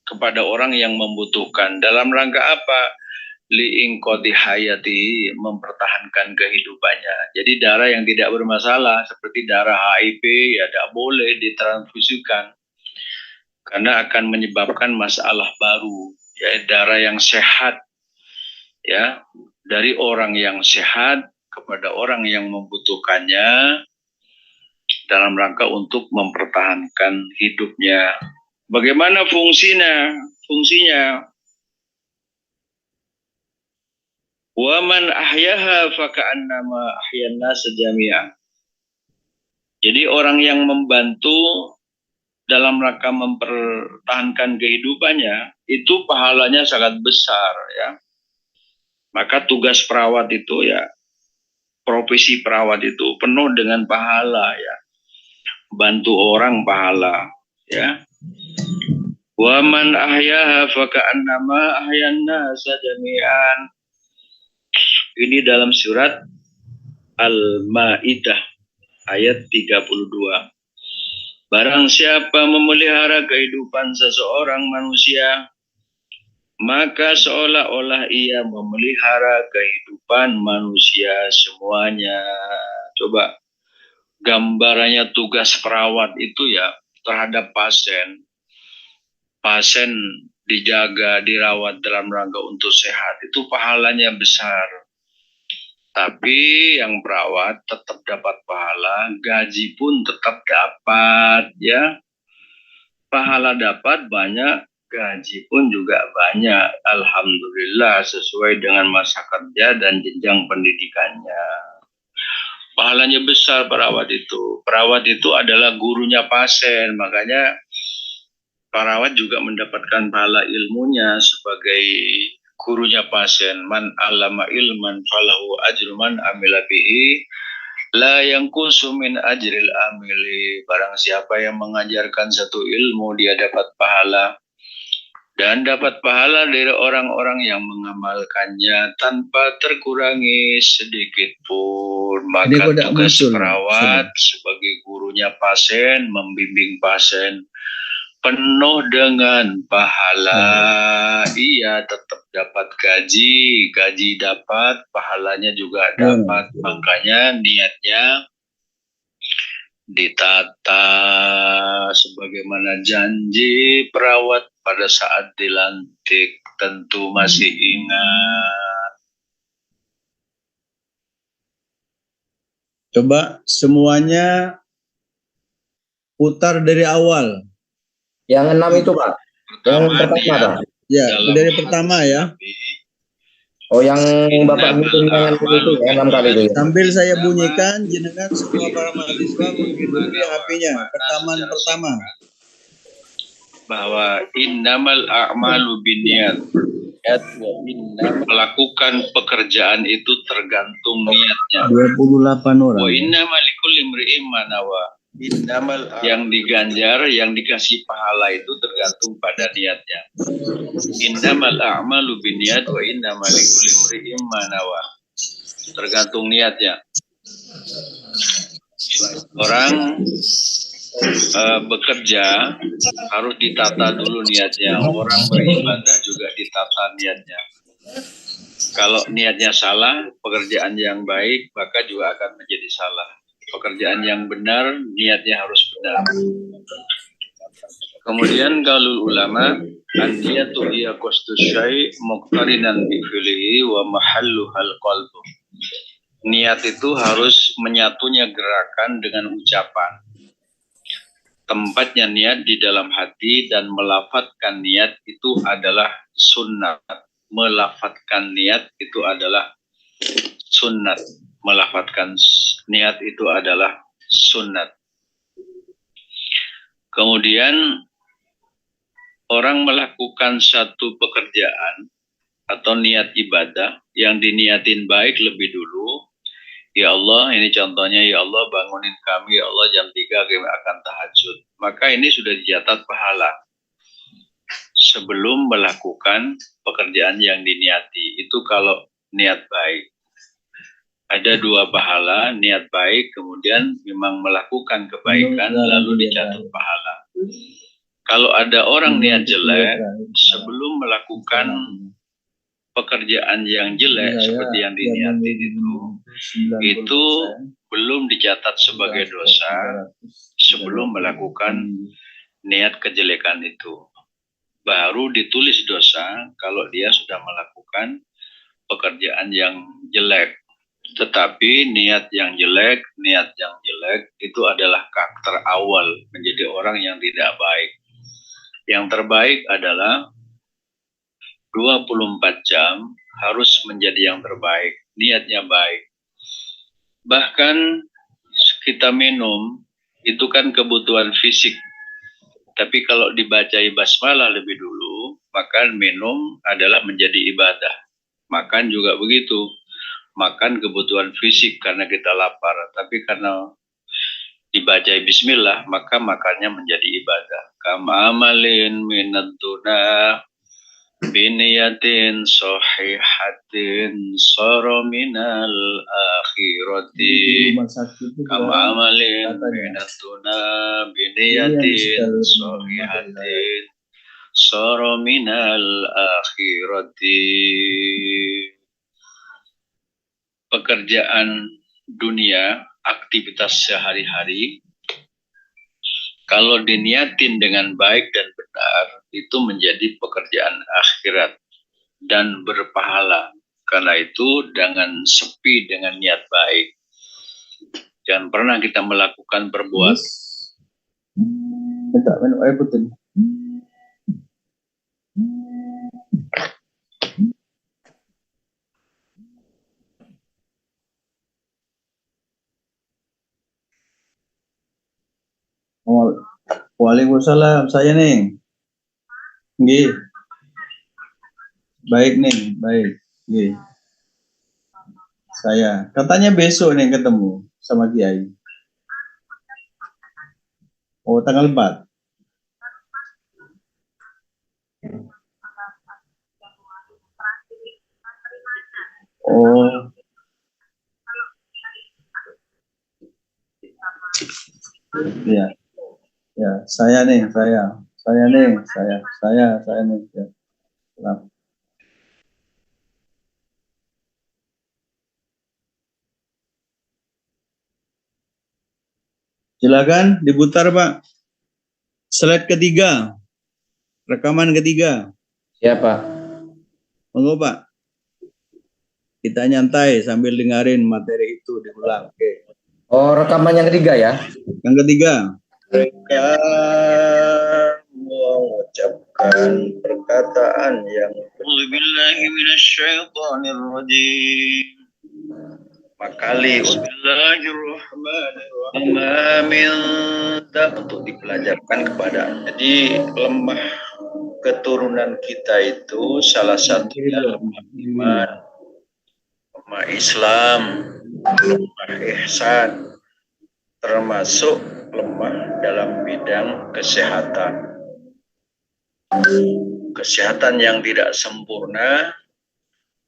kepada orang yang membutuhkan. Dalam rangka apa? Li'inqodhi hayati, mempertahankan kehidupannya. Jadi darah yang tidak bermasalah seperti darah HIV ya tidak boleh ditransfusikan karena akan menyebabkan masalah baru. Ya, darah yang sehat ya dari orang yang sehat kepada orang yang membutuhkannya dalam rangka untuk mempertahankan hidupnya. Bagaimana fungsinya? Wa man ahyaha faka'annama ahyan nas jami'an. Jadi orang yang membantu dalam rangka mempertahankan kehidupannya itu pahalanya sangat besar ya. Maka tugas perawat itu ya, profesi perawat itu penuh dengan pahala ya. Bantu orang pahala ya. Wa man ahyaha faka'annama ahyan nas jami'an. Ini dalam surat Al-Ma'idah ayat 32. Barang siapa memelihara kehidupan seseorang manusia, maka seolah-olah ia memelihara kehidupan manusia semuanya. Coba gambarannya tugas perawat itu ya terhadap pasien. Pasien dijaga, dirawat dalam rangka untuk sehat, itu pahalanya besar. Tapi yang perawat tetap dapat pahala, gaji pun tetap dapat ya. Pahala dapat banyak, gaji pun juga banyak. Alhamdulillah sesuai dengan masa kerja dan jenjang pendidikannya. Pahalanya besar perawat itu. Perawat itu adalah gurunya pasien, makanya perawat juga mendapatkan pahala ilmunya sebagai gurunya pasien. Man alama ilman falahu ajru man amila bihi la yanqusu min ajril amili. Barang siapa yang mengajarkan satu ilmu, dia dapat pahala dan dapat pahala dari orang-orang yang mengamalkannya tanpa terkurangi sedikit pun. Maka tugas perawat sebagai gurunya pasien, membimbing pasien, penuh dengan pahala. Ia tetap dapat gaji dapat, pahalanya juga dapat. Makanya niatnya ditata sebagaimana janji perawat pada saat dilantik. Tentu masih ingat. Coba semuanya putar dari awal. Yang 6 itu Pak. Yang pertama Pak. Ya, dari pertama ya. Oh, yang Bapak bikin itu ya, 6 kali itu ya. Sambil saya bunyikan, jenengan semua para mahasiswa menghidupi HP-nya. Pertama. Bahwa innamal a'malu binniyat. Melakukan pekerjaan itu tergantung niatnya. 28 orang. Wa innamal likulli imri'in ma nawa. Yang diganjar, yang dikasih pahala itu tergantung pada niatnya. Innamal a'malu binniyat wa innamal likulli imri'in ma nawa. Tergantung niatnya. Orang bekerja harus ditata dulu niatnya. Orang beribadah juga ditata niatnya. Kalau niatnya salah, pekerjaan yang baik maka juga akan menjadi salah. Pekerjaan yang benar, niatnya harus benar. Kemudian gaulul ulama, an-niyatu hiya qasdu syai' muqtarinan bi fi'lihi wa mahalluhal qalbu. Niat itu harus menyatunya gerakan dengan ucapan. Tempatnya niat di dalam hati dan melafatkan niat itu adalah sunnah. Melafatkan niat itu adalah sunnat. Melafatkan niat itu adalah sunnat. Kemudian orang melakukan satu pekerjaan atau niat ibadah yang diniatin baik lebih dulu. Ya Allah, ini contohnya, ya Allah bangunin kami, ya Allah jam 3 kami akan tahajud. Maka ini sudah dicatat pahala sebelum melakukan pekerjaan yang diniati. Itu kalau niat baik. Ada 2 pahala, niat baik, kemudian memang melakukan kebaikan, lalu dicatat pahala. Kalau ada orang niat jelek, sebelum melakukan pekerjaan yang jelek seperti yang diniatin itu belum dicatat sebagai dosa sebelum melakukan niat kejelekan itu. Baru ditulis dosa kalau dia sudah melakukan pekerjaan yang jelek. Tetapi niat yang jelek itu adalah karakter awal menjadi orang yang tidak baik. Yang terbaik adalah 24 jam harus menjadi yang terbaik, niatnya baik. Bahkan kita minum, itu kan kebutuhan fisik. Tapi kalau dibacai basmalah lebih dulu, maka minum adalah menjadi ibadah. Makan juga begitu. Makan kebutuhan fisik karena kita lapar. Tapi karena dibacai bismillah, maka makannya menjadi ibadah. Kama amalin minad dunah biniyatin sahihatin sara minal akhirati kama amalin minatuna biniyatin sahihatin sara minal akhirati. Pekerjaan dunia, aktivitas sehari-hari, kalau diniatin dengan baik dan benar, itu menjadi pekerjaan akhirat dan berpahala. Karena itu jangan sepi dengan niat baik. Jangan pernah kita melakukan perbuatan. Minta minum air putih. Waalaikumsalam, saya nih. Nggih. Baik nih, baik. Nggih. Saya. Katanya besok nih ketemu sama Kiai. Oh, tanggal 4. Oh. Iya. Ya, saya nih. Ya. Nah. Silakan diputar, Pak. Slide ketiga. Rekaman ketiga. Siapa? Monggo, Pak. Kita nyantai sambil dengerin materi itu diulang. Oke. Oh, rekaman yang ketiga ya? Yang ketiga. Mereka mengucapkan perkataan yang makali untuk dipelajarkan kepada. Jadi lemah keturunan kita itu salah satunya lemah iman, lemah Islam, lemah ihsan, termasuk lemah dalam bidang kesehatan. Kesehatan yang tidak sempurna,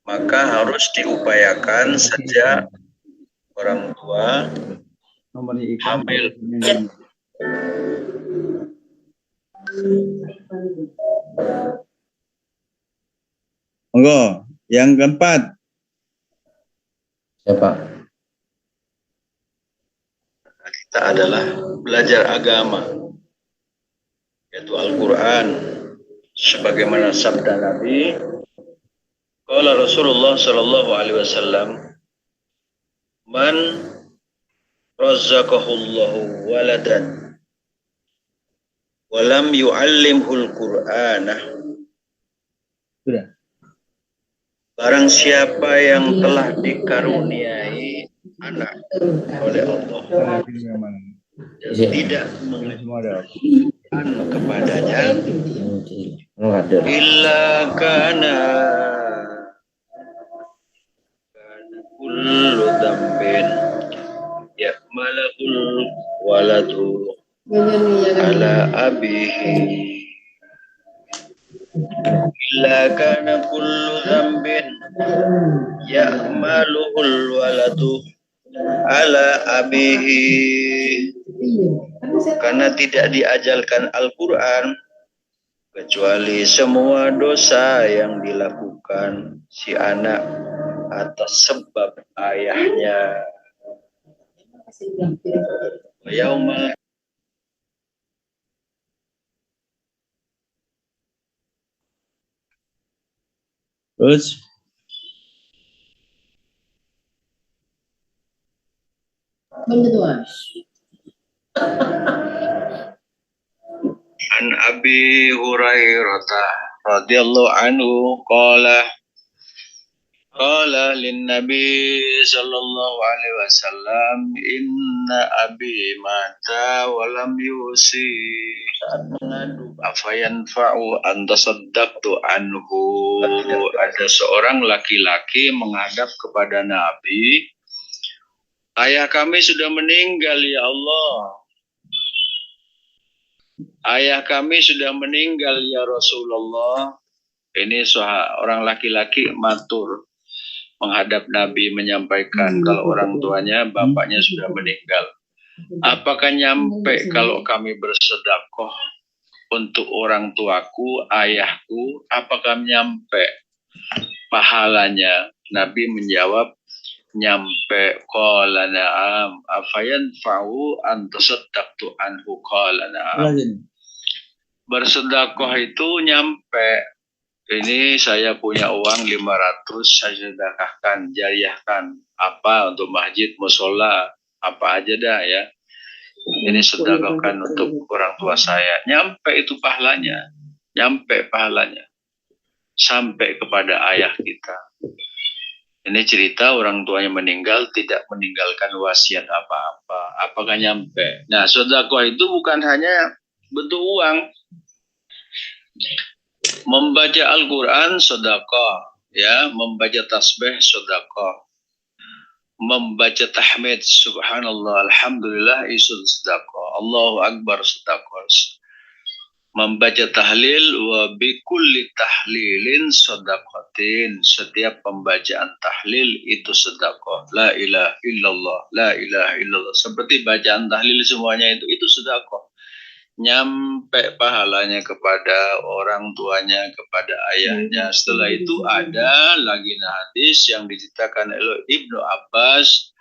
maka harus diupayakan sejak orang tua hamil. Monggo, yang keempat. Siapa? Kita adalah belajar agama, yaitu Al-Quran, sebagaimana sabda Nabi. Qala Rasulullah sallallahu alaihi wasallam, man razaqahullahu waladan wa lam yu'allimhul Qur'ana. Sudah. Barang siapa yang telah dikaruniai anak oleh Allah dan tidak kepadanya Hadir. illa kana kullu dambin ya'malul waladu ala abihi illa kana kullu dambin ya'malul waladu ala abihi, karena tidak diajalkan Al-Quran kecuali semua dosa yang dilakukan si anak atas sebab ayahnya. Yaumal Terus an Abi Hurairah radhiyallahu anhu qala lin Nabi sallallahu alaihi wasallam inna abi mata wa lam yusi afayanfa'u an tasaddaqtu anhu. Ada seorang laki-laki menghadap kepada Nabi, ayah kami sudah meninggal ya Allah, ayah kami sudah meninggal ya Rasulullah. Ini orang laki-laki matur menghadap Nabi menyampaikan kalau orang tuanya, bapaknya sudah meninggal. Apakah nyampe kalau kami bersedekah untuk orang tuaku, ayahku, apakah nyampe pahalanya? Nabi menjawab, nyampe. Qala na'am afayanfa'u an tasaddaqtu anhu. Qala na'am. Bersedekah itu nyampe. Ini saya punya uang 500, saya sedekahkan, jariahkan. Apa untuk masjid, musola, apa aja dah ya. Ini sedekahkan untuk orang tua saya. Nyampe itu pahalanya. Nyampe pahalanya. Sampai kepada ayah kita. Ini cerita orang tuanya meninggal, tidak meninggalkan wasiat apa-apa. Apakah nyampe? Nah, sedekah itu bukan hanya bentuk uang. Membaca Al-Quran sedekah, ya, membaca tasbih sedekah, membaca tahmid subhanallah alhamdulillah itu sedekah, Allahu akbar sedekah, membaca tahlil wa bikulli tahlilin sedekatin, setiap pembacaan tahlil itu sedekah, la ilaha illallah, la ilaha illallah, seperti bacaan tahlil semuanya itu sedekah. Nyampe pahalanya kepada orang tuanya, kepada ayahnya. Setelah itu ada lagi hadis yang diceritakan oleh Ibnu Abbas,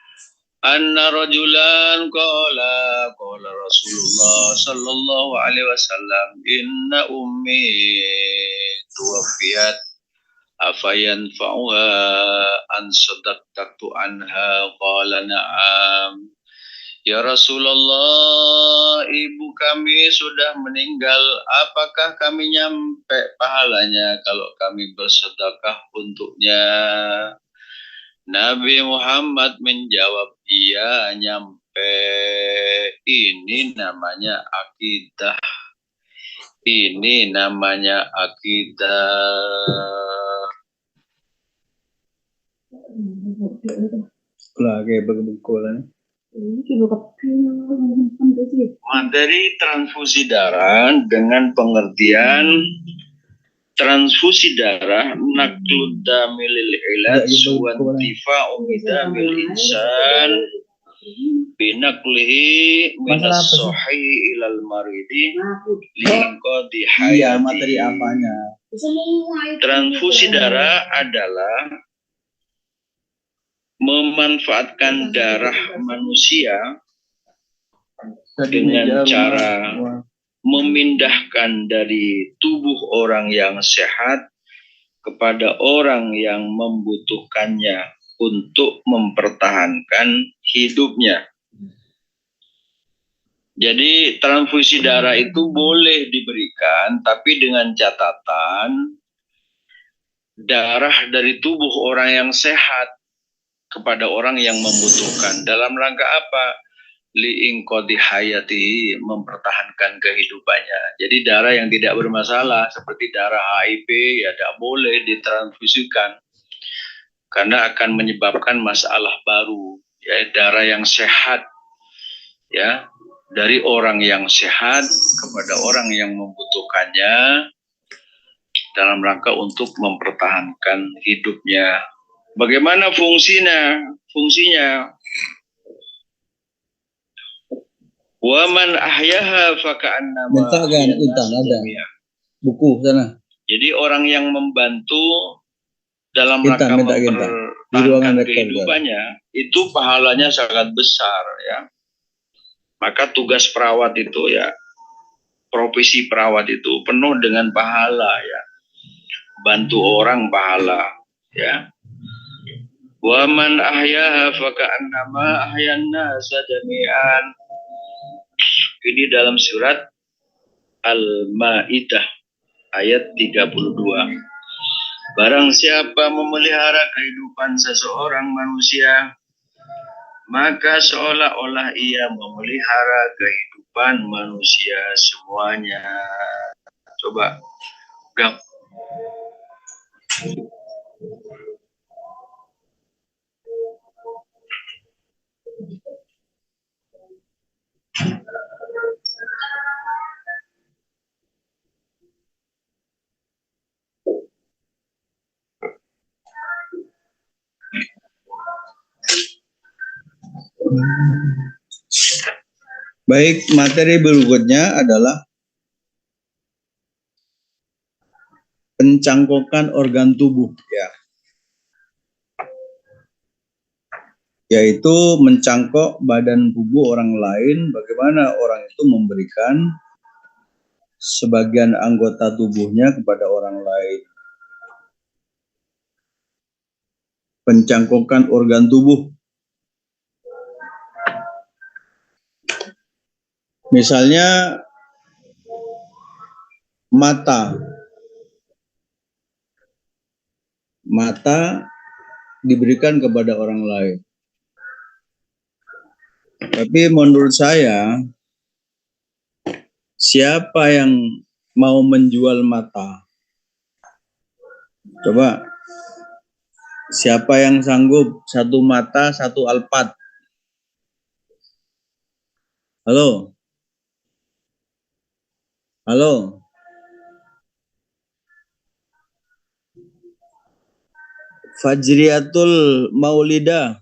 anna rajulan qala Rasulullah sallallahu alaihi wasallam inna ummi tuwafiyat afayanfa'uha an sadaqtu anha. Qala na'am ya Rasulullah, ibu kami sudah meninggal, apakah kami nyampe pahalanya kalau kami bersedekah untuknya? Nabi Muhammad menjawab, iya nyampe. Ini namanya akidah. Ini namanya akidah. lagi berbengkolan. Materi transfusi darah dengan pengertian transfusi darah naklud damilil ilad wantifa'u bidamil insan binaklihi minas sohi ilal maridi liqadi hayati. Materi apanya? Transfusi darah adalah memanfaatkan darah manusia dengan cara memindahkan dari tubuh orang yang sehat kepada orang yang membutuhkannya untuk mempertahankan hidupnya. Jadi transfusi darah itu boleh diberikan, tapi dengan catatan darah dari tubuh orang yang sehat kepada orang yang membutuhkan. Dalam rangka apa? liingqadhi hayati, mempertahankan kehidupannya. Jadi darah yang tidak bermasalah seperti darah HIV ya tidak boleh ditransfusikan karena akan menyebabkan masalah baru. Ya, darah yang sehat ya dari orang yang sehat kepada orang yang membutuhkannya dalam rangka untuk mempertahankan hidupnya. Bagaimana fungsinya? Wa man ahyaha faka'annama Minta kan Intan ada buku sana. Jadi orang yang membantu dalam Intan, rangka di ruangan mempertahankan rektor, kehidupannya itu pahalanya sangat besar ya. Maka tugas perawat itu ya, profesi perawat itu penuh dengan pahala ya. Bantu orang pahala ya. Wa man ahyaha faka'annama ahyan nasa jami'an. Ini dalam surat Al-Maidah ayat 32. Barang siapa memelihara kehidupan seseorang manusia, maka seolah-olah ia memelihara kehidupan manusia semuanya. Coba gap. Baik, materi berikutnya adalah pencangkokan organ tubuh ya. Yaitu mencangkok badan tubuh orang lain, bagaimana orang itu memberikan sebagian anggota tubuhnya kepada orang lain. Pencangkokan organ tubuh. Misalnya mata. Mata diberikan kepada orang lain. Tapi menurut saya, siapa yang mau menjual mata? Coba, siapa yang sanggup satu mata, satu alpat? Halo? Halo? Fajriatul Maulidah.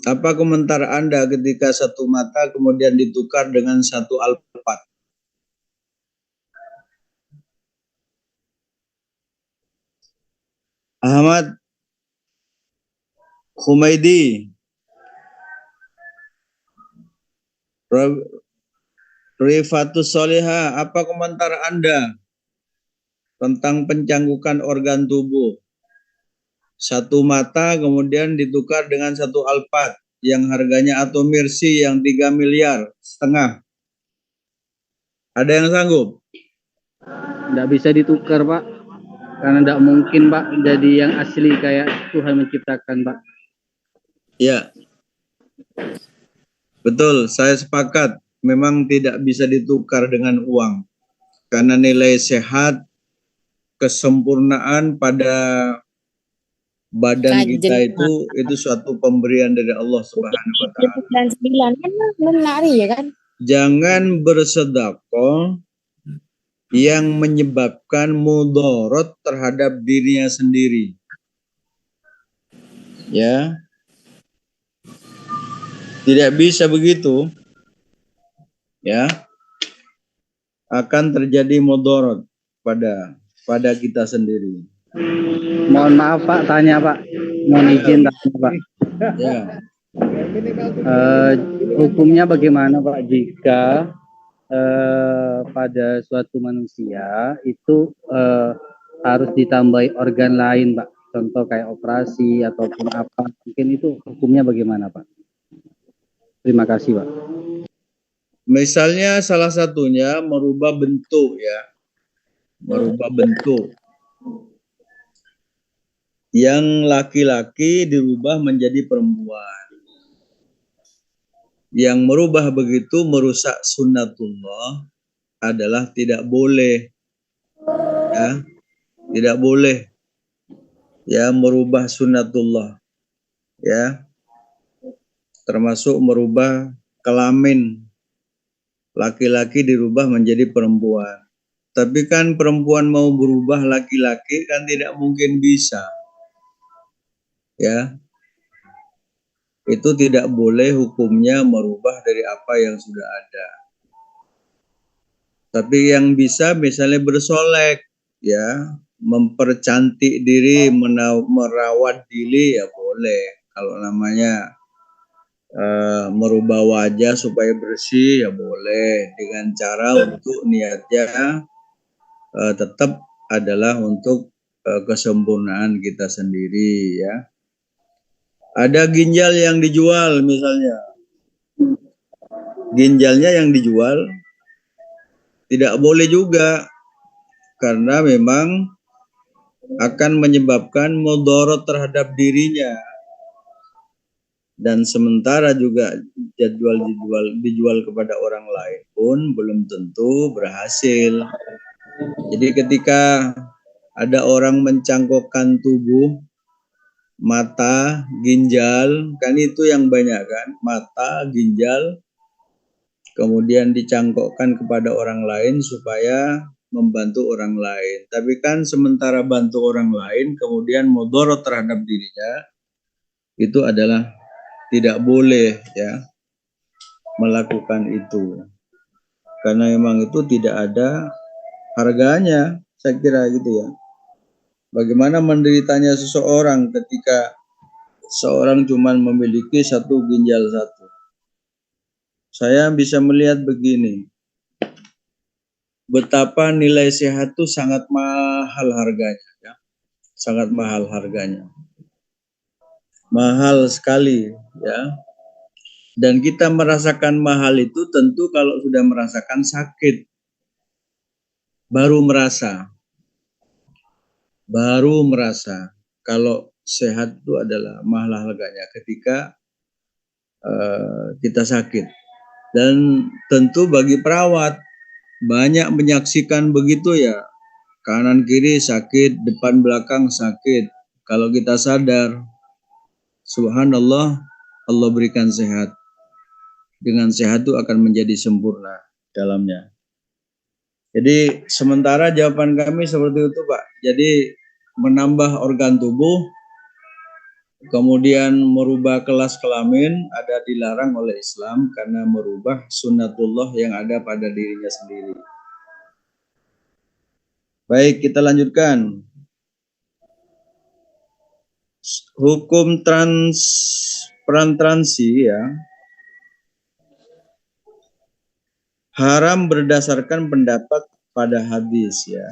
Apa komentar Anda ketika satu mata kemudian ditukar dengan satu alpat? Ahmad Humaidi, Rifatus Soleha, apa komentar Anda tentang pencangkukan organ tubuh? Satu mata kemudian ditukar dengan satu alpat yang harganya atau Mercy yang 3,5 miliar. Ada yang sanggup? Nggak bisa ditukar, Pak. Karena nggak mungkin, Pak, jadi yang asli kayak Tuhan menciptakan, Pak. Ya, betul. Saya sepakat. Memang tidak bisa ditukar dengan uang. Karena nilai sehat, kesempurnaan pada badan kita itu suatu pemberian dari Allah Subhanahu wa Ta'ala. Jangan bersedekah yang menyebabkan mudarat terhadap dirinya sendiri. Ya. Tidak bisa begitu. Ya. Akan terjadi mudarat pada kita sendiri. Mohon maaf, Pak, tanya, Pak. Mohon izin tanya, Pak. Ya. Hukumnya bagaimana, Pak, jika pada suatu manusia itu harus ditambahi organ lain, Pak? Contoh kayak operasi ataupun apa? Mungkin itu hukumnya bagaimana, Pak? Terima kasih, Pak. Misalnya salah satunya merubah bentuk ya. Merubah bentuk. Yang laki-laki dirubah menjadi perempuan. Yang merubah begitu merusak sunnatullah adalah tidak boleh. Ya, tidak boleh ya merubah sunnatullah, ya, termasuk merubah kelamin laki-laki dirubah menjadi perempuan. Tapi kan perempuan mau berubah laki-laki kan tidak mungkin bisa, ya. Itu tidak boleh hukumnya merubah dari apa yang sudah ada. Tapi yang bisa misalnya bersolek, ya, mempercantik diri, merawat diri ya boleh. Kalau namanya merubah wajah supaya bersih ya boleh, dengan cara untuk niatnya tetap adalah untuk kesempurnaan kita sendiri, ya. Ada ginjal yang dijual misalnya, ginjalnya yang dijual tidak boleh juga karena memang akan menyebabkan mudarat terhadap dirinya. Dan sementara juga dijual kepada orang lain pun belum tentu berhasil. Jadi ketika ada orang mencangkokkan tubuh, mata, ginjal, kan itu yang banyak kan, mata, ginjal, kemudian dicangkokkan kepada orang lain supaya membantu orang lain. Tapi kan sementara bantu orang lain, kemudian mudarat terhadap dirinya, itu adalah tidak boleh, ya, melakukan itu. Karena memang itu tidak ada harganya, saya kira gitu ya. Bagaimana menderitanya seseorang ketika seorang cuma memiliki satu ginjal satu. Saya bisa melihat begini, betapa nilai sehat itu sangat mahal harganya, ya. Sangat mahal harganya. Mahal sekali, ya. Dan kita merasakan mahal itu tentu kalau sudah merasakan sakit. Baru merasa. Kalau sehat itu adalah mahal harganya ketika kita sakit. Dan tentu bagi perawat banyak menyaksikan begitu ya, kanan kiri sakit, depan belakang sakit. Kalau kita sadar, subhanallah, Allah berikan sehat. Dengan sehat itu akan menjadi sempurna dalamnya. Jadi sementara jawaban kami seperti itu, Pak. Jadi menambah organ tubuh, kemudian merubah kelas kelamin ada dilarang oleh Islam karena merubah sunnatullah yang ada pada dirinya sendiri. Baik, kita lanjutkan. Hukum transparansi, ya, haram berdasarkan pendapat pada hadis, ya.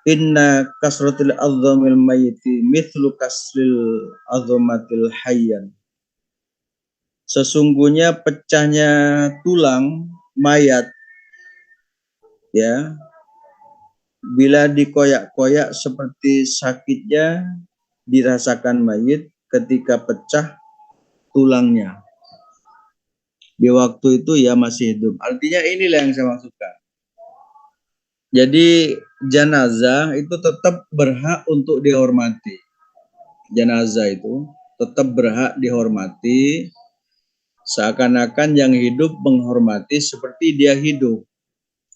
Inna kasratil azamil mayyiti mithlu kasril azamatil hayyan. Sesungguhnya pecahnya tulang mayat, ya, bila dikoyak-koyak seperti sakitnya dirasakan mayit ketika pecah tulangnya. Di waktu itu ya masih hidup. Artinya inilah yang saya maksudkan. Jadi jenazah itu tetap berhak untuk dihormati. Jenazah itu tetap berhak dihormati, seakan-akan yang hidup menghormati seperti dia hidup,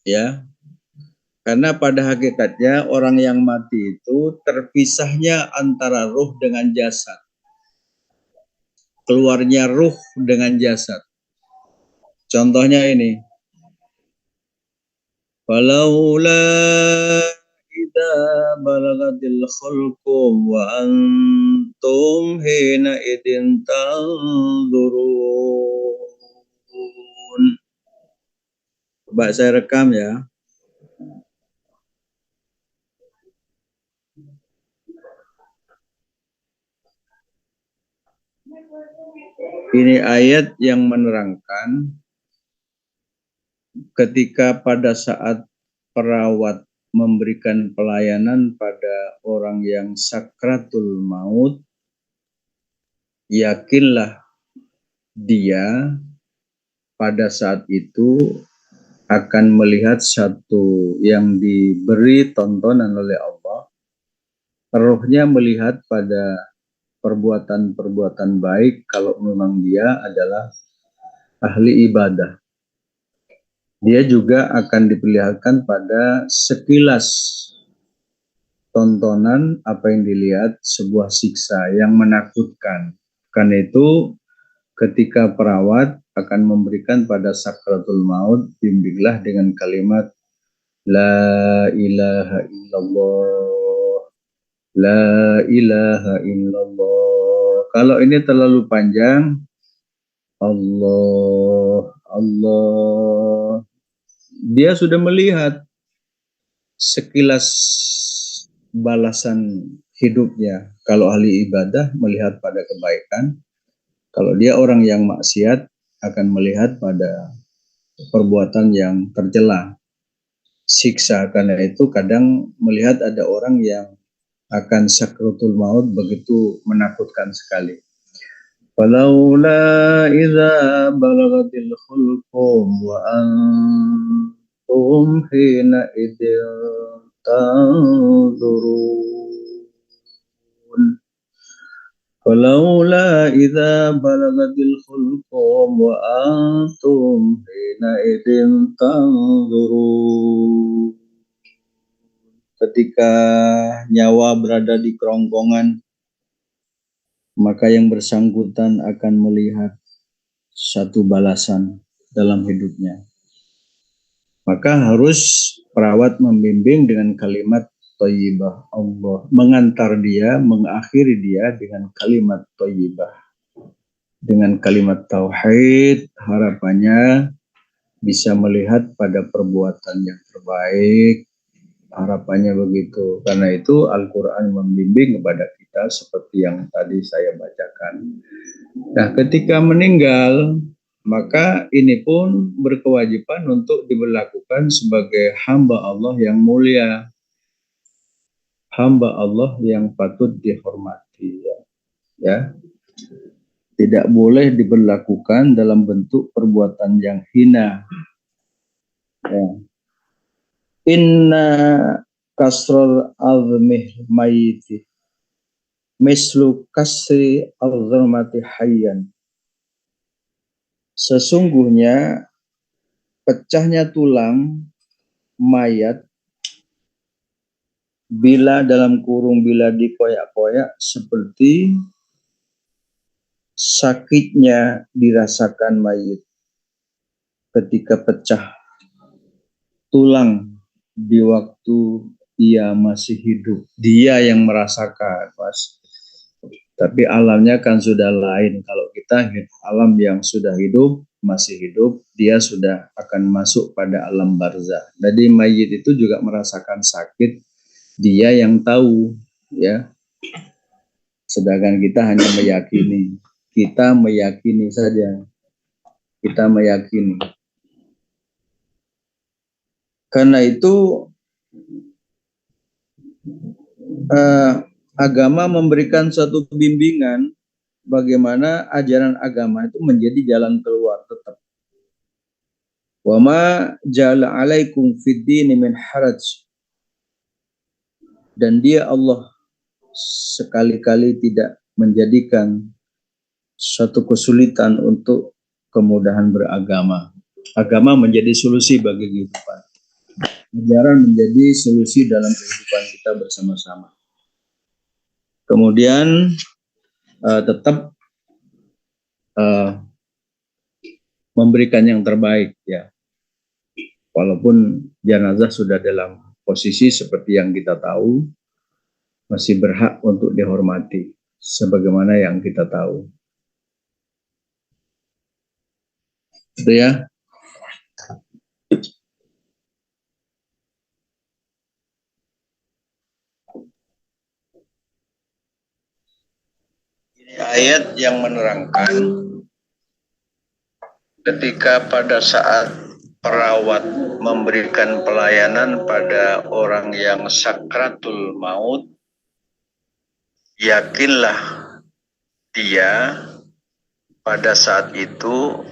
ya. Karena pada hakikatnya orang yang mati itu terpisahnya antara ruh dengan jasad. Keluarnya ruh dengan jasad. Contohnya ini. Walaula idza balagatil khulqum wa antum hina idin tanzurun. Coba saya rekam ya. Ini ayat yang menerangkan ketika pada saat perawat memberikan pelayanan pada orang yang sakratul maut, yakinlah dia pada saat itu akan melihat satu yang diberi tontonan oleh Allah. Rohnya melihat pada perbuatan-perbuatan baik kalau memang dia adalah ahli ibadah. Dia juga akan diperlihatkan pada sekilas tontonan apa yang dilihat, sebuah siksa yang menakutkan. Karena itu ketika perawat akan memberikan pada sakratul maut, bimbinglah dengan kalimat La ilaha illallah, La ilaha illallah. Kalau ini terlalu panjang, Allah, Allah. Dia sudah melihat sekilas balasan hidupnya. Kalau ahli ibadah melihat pada kebaikan, kalau dia orang yang maksiat akan melihat pada perbuatan yang tercela, siksa. Karena itu kadang melihat ada orang yang akan sakratul maut begitu menakutkan sekali. Walaula idza balagatil khulqum wa antum hina idin tanzurun. Walaula idza balagatil khulqum wa antum hina idin tanzurun. Ketika nyawa berada di kerongkongan, maka yang bersangkutan akan melihat satu balasan dalam hidupnya. Maka harus perawat membimbing dengan kalimat thayyibah. Allah mengantar dia, mengakhiri dia dengan kalimat thayyibah. Dengan kalimat tauhid, harapannya bisa melihat pada perbuatan yang terbaik. Harapannya begitu. Karena itu Al-Quran membimbing kepada kita seperti yang tadi saya bacakan. Nah, ketika meninggal, maka ini pun berkewajiban untuk diberlakukan sebagai hamba Allah yang mulia. Hamba Allah yang patut dihormati. Ya. Tidak boleh diberlakukan dalam bentuk perbuatan yang hina. Ya. Inna kasrul azmih mayiti mislu kasri al-zurmati hayyan. Sesungguhnya pecahnya tulang mayat bila dalam kurung bila dikoyak-koyak seperti sakitnya dirasakan mayit ketika pecah tulang di waktu ia masih hidup. Dia yang merasakan, Mas. Tapi alamnya kan sudah lain. Kalau kita alam yang sudah hidup, masih hidup, dia sudah akan masuk pada alam barzah. Jadi mayit itu juga merasakan sakit, dia yang tahu, ya. Sedangkan kita hanya meyakini. Kita meyakini saja. Kita meyakini. Karena itu agama memberikan suatu bimbingan bagaimana ajaran agama itu menjadi jalan keluar tetap. Wa ma ja'ala 'alaikum fid dini min haraj. Dan dia Allah sekali-kali tidak menjadikan suatu kesulitan untuk kemudahan beragama. Agama menjadi solusi bagi kehidupan. Ajaran menjadi solusi dalam kehidupan kita bersama-sama. Kemudian tetap memberikan yang terbaik, ya. Walaupun jenazah sudah dalam posisi seperti yang kita tahu, masih berhak untuk dihormati sebagaimana yang kita tahu. Itu ya. Ayat yang menerangkan ketika pada saat perawat memberikan pelayanan pada orang yang sakratul maut, yakinlah dia pada saat itu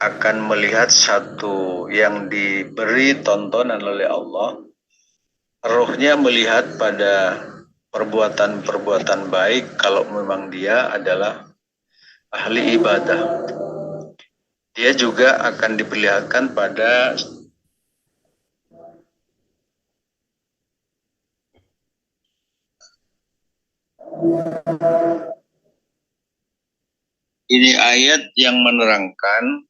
akan melihat satu yang diberi tontonan oleh Allah. Rohnya melihat pada perbuatan-perbuatan baik kalau memang dia adalah ahli ibadah. Dia juga akan diperlihatkan pada ini ayat yang menerangkan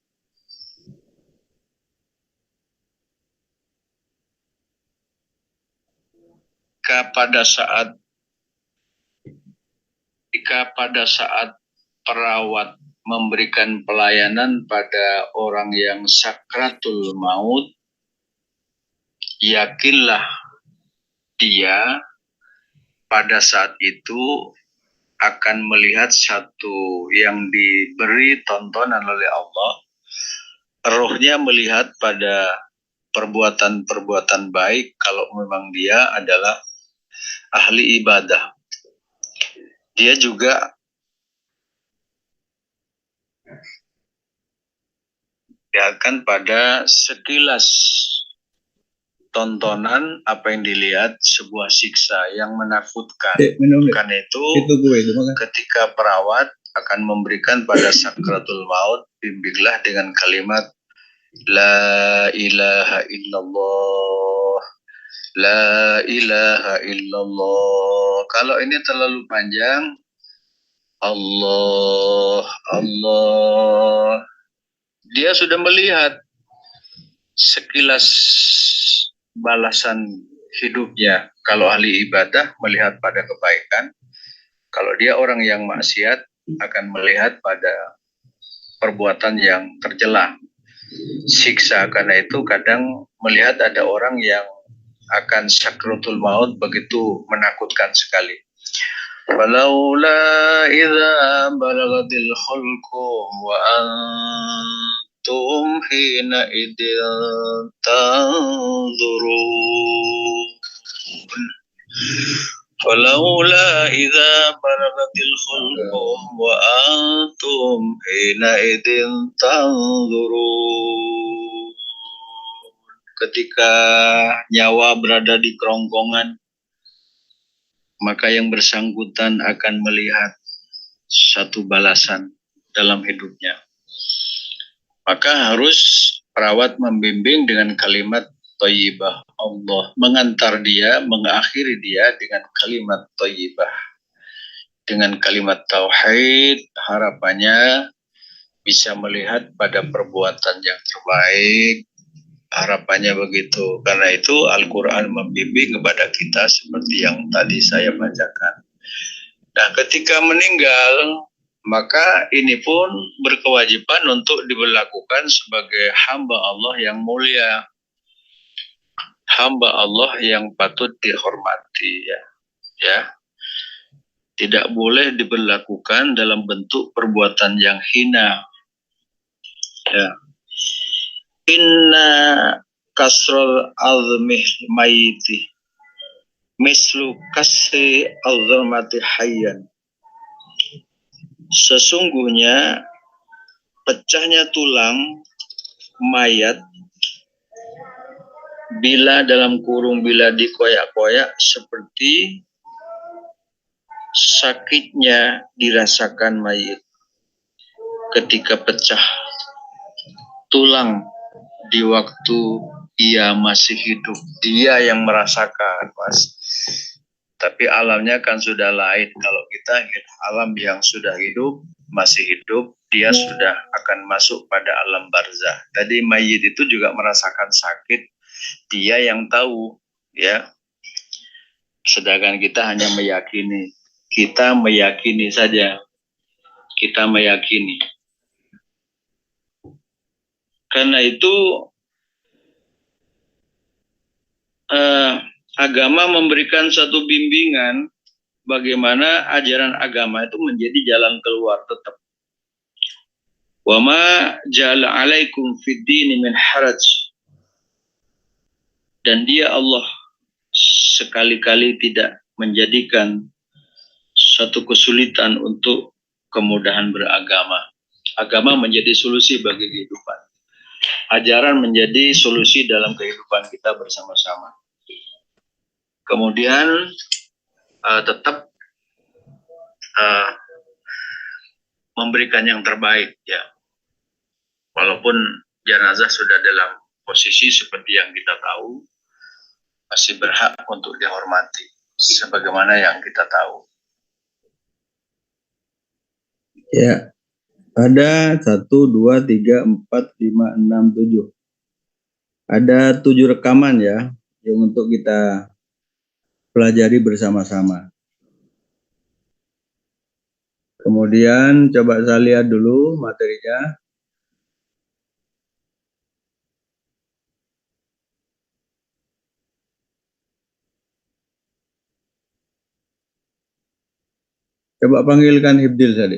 jika pada saat perawat memberikan pelayanan pada orang yang sakratul maut, yakinlah dia pada saat itu akan melihat satu yang diberi tontonan oleh Allah. Rohnya melihat pada perbuatan-perbuatan baik kalau memang dia adalah ahli ibadah. Dia juga akan pada sekilas tontonan apa yang dilihat sebuah siksa yang menakutkan. Karena itu ketika perawat akan memberikan pada sakratul maut, bimbinglah dengan kalimat La ilaha illallah, La ilaha illallah. Kalau ini terlalu panjang, Allah, Allah. Dia sudah melihat sekilas balasan hidupnya. Kalau ahli ibadah melihat pada kebaikan, kalau dia orang yang maksiat akan melihat pada perbuatan yang tercela, siksa. Karena itu kadang melihat ada orang yang akan sakratul maut begitu menakutkan sekali. Walaula idza balagatil hulqum wa antum hina idil tanzurun. Walaula idza balagatil hulqum wa antum hina idil tanzurun. Ketika nyawa berada di kerongkongan, maka yang bersangkutan akan melihat satu balasan dalam hidupnya. Maka harus perawat membimbing dengan kalimat thayyibah. Allah mengantar dia, mengakhiri dia dengan kalimat thayyibah. Dengan kalimat tauhid, harapannya bisa melihat pada perbuatan yang terbaik. Harapannya begitu. Karena itu Al-Quran membimbing kepada kita seperti yang tadi saya bacakan. Nah, ketika meninggal, maka ini pun berkewajiban untuk diberlakukan sebagai hamba Allah yang mulia. Hamba Allah yang patut dihormati. Ya. Tidak boleh diberlakukan dalam bentuk perbuatan yang hina. Ya. Inna kasrul azmih mayiti mislu kasri azmati hayyan. Sesungguhnya pecahnya tulang mayat bila dalam kurung bila dikoyak-koyak seperti sakitnya dirasakan mayit ketika pecah tulang di waktu ia masih hidup. Dia yang merasakan, Mas. Tapi alamnya kan sudah lain. Kalau kita alam yang sudah hidup, masih hidup, dia sudah akan masuk pada alam barzah. Tadi mayit itu juga merasakan sakit, dia yang tahu, ya. Sedangkan kita hanya meyakini. Kita meyakini saja. Kita meyakini. Karena itu agama memberikan satu bimbingan bagaimana ajaran agama itu menjadi jalan keluar tetap. Wa ma ja'ala 'alaikum fid dini min haraj. Dan dia Allah sekali-kali tidak menjadikan satu kesulitan untuk kemudahan beragama. Agama menjadi solusi bagi kehidupan. Ajaran menjadi solusi dalam kehidupan kita bersama-sama. Kemudian tetap memberikan yang terbaik, ya. Walaupun jenazah sudah dalam posisi seperti yang kita tahu, masih berhak untuk dihormati sebagaimana yang kita tahu. Ya, ada 1, 2, 3, 4, 5, 6, 7. Ada 7 rekaman ya yang untuk kita pelajari bersama-sama. Kemudian coba saya lihat dulu materinya. Coba panggilkan Hibdil tadi.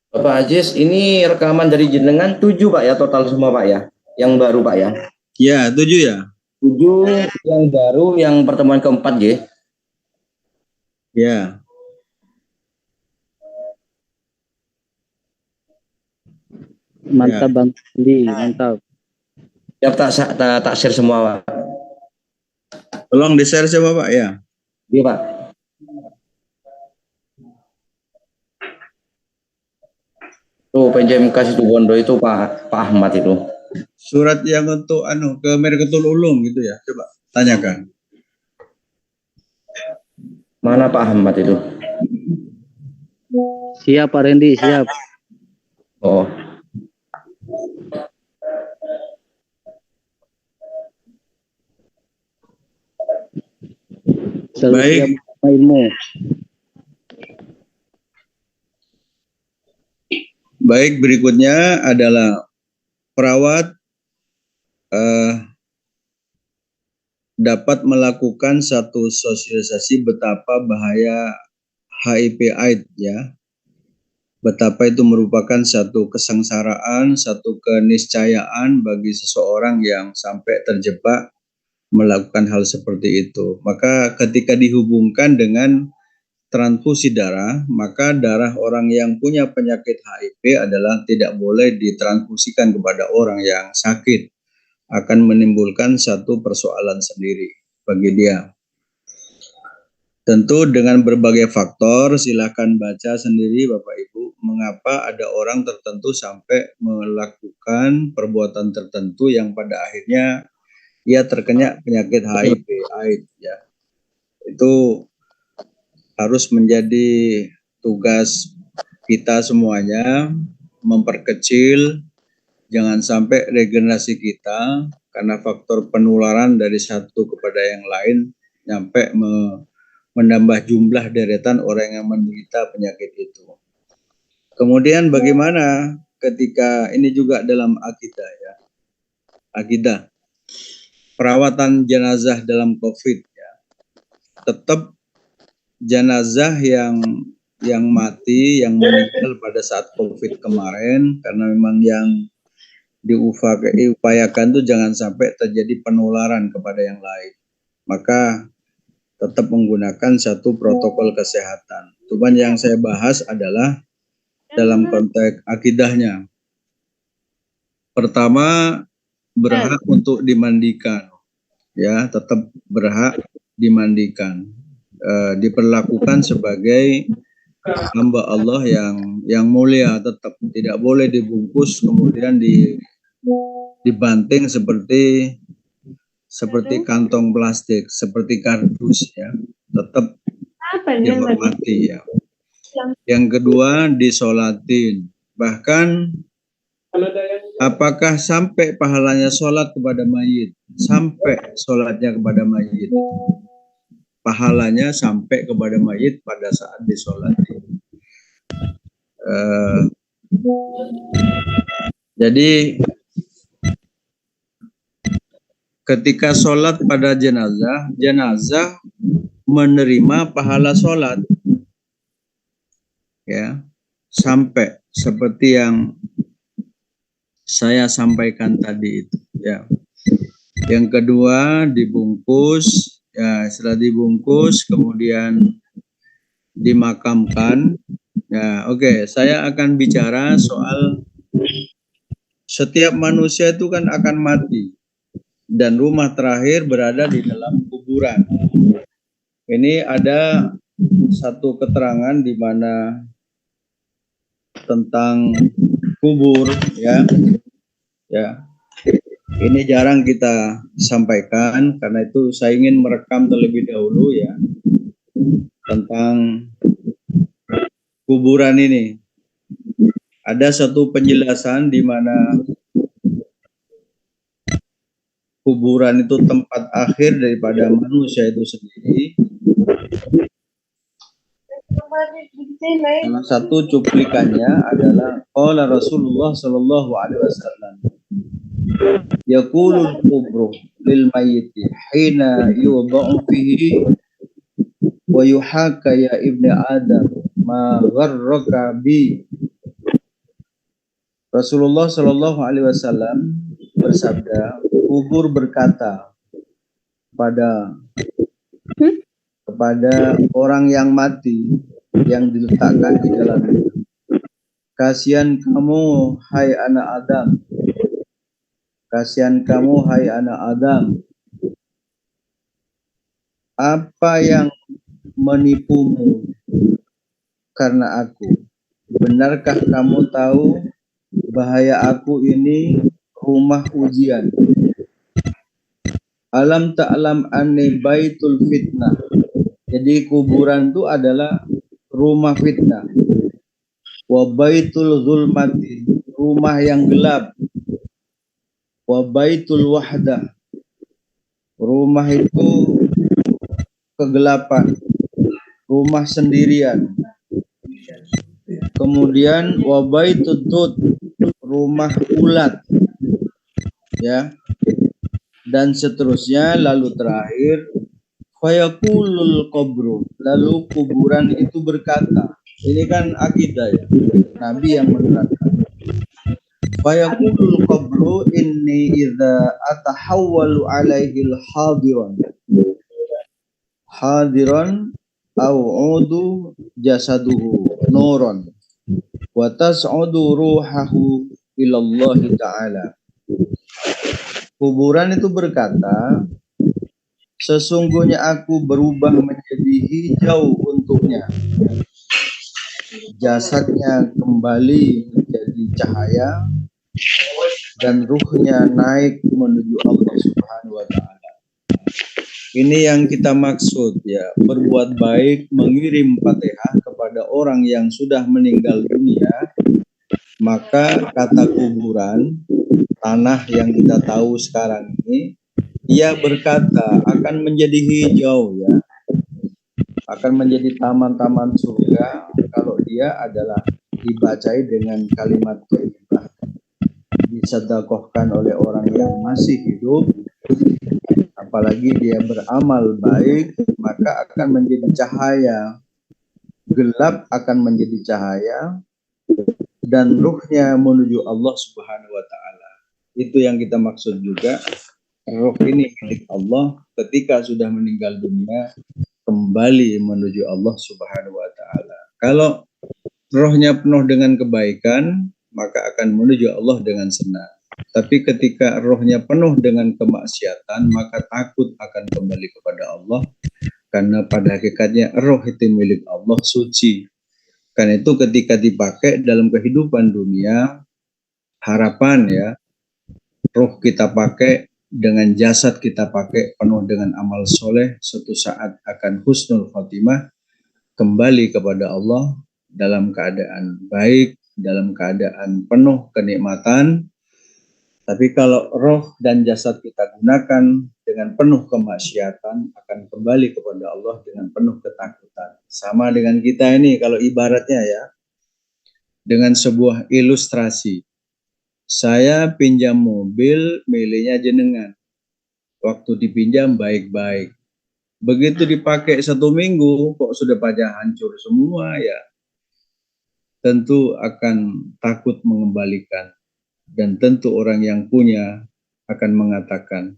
Bapak Aziz, ini rekaman dari jenengan 7 Pak ya, total semua Pak ya, yang baru Pak ya. Ya, 7 ya. 7 yang baru, yang pertemuan keempat ya. Ya. Mantap Bang Andi, mantap. Ya tak share semua Pak. Tolong di-share sama Pak ya. Iya Pak. Tuh PJMK Situbondo itu Pak Ahmad itu. Surat yang untuk ke Merkatul Ulum gitu ya. Coba tanyakan. Mana Pak Ahmad itu? Siap Pak Randy, siap. Oh. Selalu Baik. siap ilmu. Baik, berikutnya adalah perawat dapat melakukan satu sosialisasi betapa bahaya HIV/AIDS ya. Betapa itu merupakan satu kesengsaraan, satu keniscayaan bagi seseorang yang sampai terjebak melakukan hal seperti itu. Maka ketika dihubungkan dengan transfusi darah, maka darah orang yang punya penyakit HIV adalah tidak boleh ditransfusikan kepada orang yang sakit. Akan menimbulkan satu persoalan sendiri bagi dia. Tentu dengan berbagai faktor, silakan baca sendiri Bapak Ibu, mengapa ada orang tertentu sampai melakukan perbuatan tertentu yang pada akhirnya ia terkena penyakit HIV/AIDS ya. Itu harus menjadi tugas kita semuanya, memperkecil, jangan sampai regenerasi kita karena faktor penularan dari satu kepada yang lain sampai menambah jumlah deretan orang yang menderita penyakit itu. Kemudian bagaimana ketika ini juga dalam akidah ya, akidah perawatan jenazah dalam COVID ya, tetap jenazah yang mati, yang meninggal pada saat COVID kemarin, karena memang yang diupayakan itu jangan sampai terjadi penularan kepada yang lain. Maka tetap menggunakan satu protokol kesehatan. Cuman yang saya bahas adalah dalam konteks akidahnya. Pertama, berhak untuk dimandikan. Ya, tetap berhak dimandikan. Diperlakukan sebagai hamba Allah yang mulia, tetap tidak boleh dibungkus kemudian dibanting seperti kantong plastik, seperti kardus ya, tetap dihormati ya. Yang kedua, disolatin. Bahkan apakah sampai pahalanya sholat kepada mayit? Sampai sholatnya kepada mayit. Pahalanya sampai kepada mayit pada saat disolati. Jadi ketika sholat pada jenazah menerima pahala sholat, ya, sampai seperti yang saya sampaikan tadi itu, ya. Yang kedua, dibungkus. Ya, setelah dibungkus kemudian dimakamkan. Ya, oke, saya akan bicara soal setiap manusia itu kan akan mati dan rumah terakhir berada di dalam kuburan. Ini ada satu keterangan di mana tentang kubur, ya. Ini jarang kita sampaikan karena itu saya ingin merekam terlebih dahulu ya tentang kuburan ini. Ada satu penjelasan di mana kuburan itu tempat akhir daripada manusia itu sendiri. Salah satu cuplikannya adalah qala Rasulullah sallallahu alaihi wasallam yaqulul kubru lil mayyiti hina yudha'u fihi wa yuhaka ya ibni adam ma gharraka bi. Rasulullah sallallahu alaihi wasallam bersabda, kubur berkata kepada orang yang mati yang diletakkan di dalamnya, kasihan kamu hai anak Adam, kasihan kamu hai anak Adam, apa yang menipumu karena aku? Benarkah kamu tahu bahaya aku ini rumah ujian? Alam ta'lam anni baitul fitnah. Jadi kuburan itu adalah rumah fitnah. Wa baitul zulmati, rumah yang gelap. Wa baitul wahdah, rumah itu kegelapan, rumah sendirian. Kemudian wa baitud dud, rumah ulat. Ya. Dan seterusnya, lalu terakhir fayaqulul qabru, lalu kuburan itu berkata, ini kan akidah ya, Nabi yang menerangkan. Fayaqulul qabru inni idza atahawwalu alaihi hadiran au'udu jasaduhu nuran wa tas'udu ruhahu ilallahi ta'ala. Kuburan itu berkata, sesungguhnya aku berubah menjadi hijau untuknya. Jasadnya kembali menjadi cahaya dan ruhnya naik menuju Allah Subhanahu wa ta'ala. Ini yang kita maksud ya, berbuat baik, mengirim Fatihah kepada orang yang sudah meninggal dunia, maka kata kuburan, tanah yang kita tahu sekarang ini, ia berkata akan menjadi hijau ya, akan menjadi taman-taman surga kalau dia adalah dibacai dengan kalimat thayyibah, disedekahkan oleh orang yang masih hidup, apalagi dia beramal baik, maka akan menjadi cahaya, gelap akan menjadi cahaya, dan ruhnya menuju Allah Subhanahu wa ta'ala. Itu yang kita maksud juga, roh ini milik Allah, ketika sudah meninggal dunia kembali menuju Allah Subhanahu wa ta'ala. Kalau rohnya penuh dengan kebaikan, maka akan menuju Allah dengan senang. Tapi ketika rohnya penuh dengan kemaksiatan, maka takut akan kembali kepada Allah, karena pada hakikatnya roh itu milik Allah, suci. Karena itu ketika dipakai dalam kehidupan dunia, harapan ya, roh kita pakai, dengan jasad kita pakai penuh dengan amal soleh, suatu saat akan husnul khotimah, kembali kepada Allah dalam keadaan baik, dalam keadaan penuh kenikmatan. Tapi kalau roh dan jasad kita gunakan dengan penuh kemaksiatan, akan kembali kepada Allah dengan penuh ketakutan. Sama dengan kita ini, kalau ibaratnya ya, dengan sebuah ilustrasi. Saya pinjam mobil miliknya jenengan. Waktu dipinjam baik-baik. Begitu dipakai 1 minggu, kok sudah pada hancur semua ya. Tentu akan takut mengembalikan. Dan tentu orang yang punya akan mengatakan,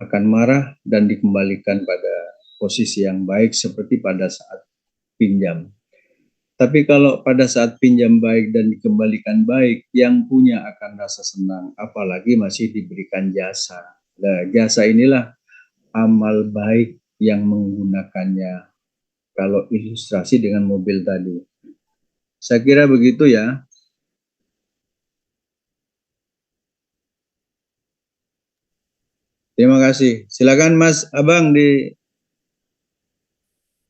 akan marah dan dikembalikan pada posisi yang baik seperti pada saat pinjam. Tapi kalau pada saat pinjam baik dan dikembalikan baik, yang punya akan rasa senang, apalagi masih diberikan jasa. Nah, jasa inilah amal baik yang menggunakannya. Kalau ilustrasi dengan mobil tadi. Saya kira begitu ya. Terima kasih. Silakan Mas Abang di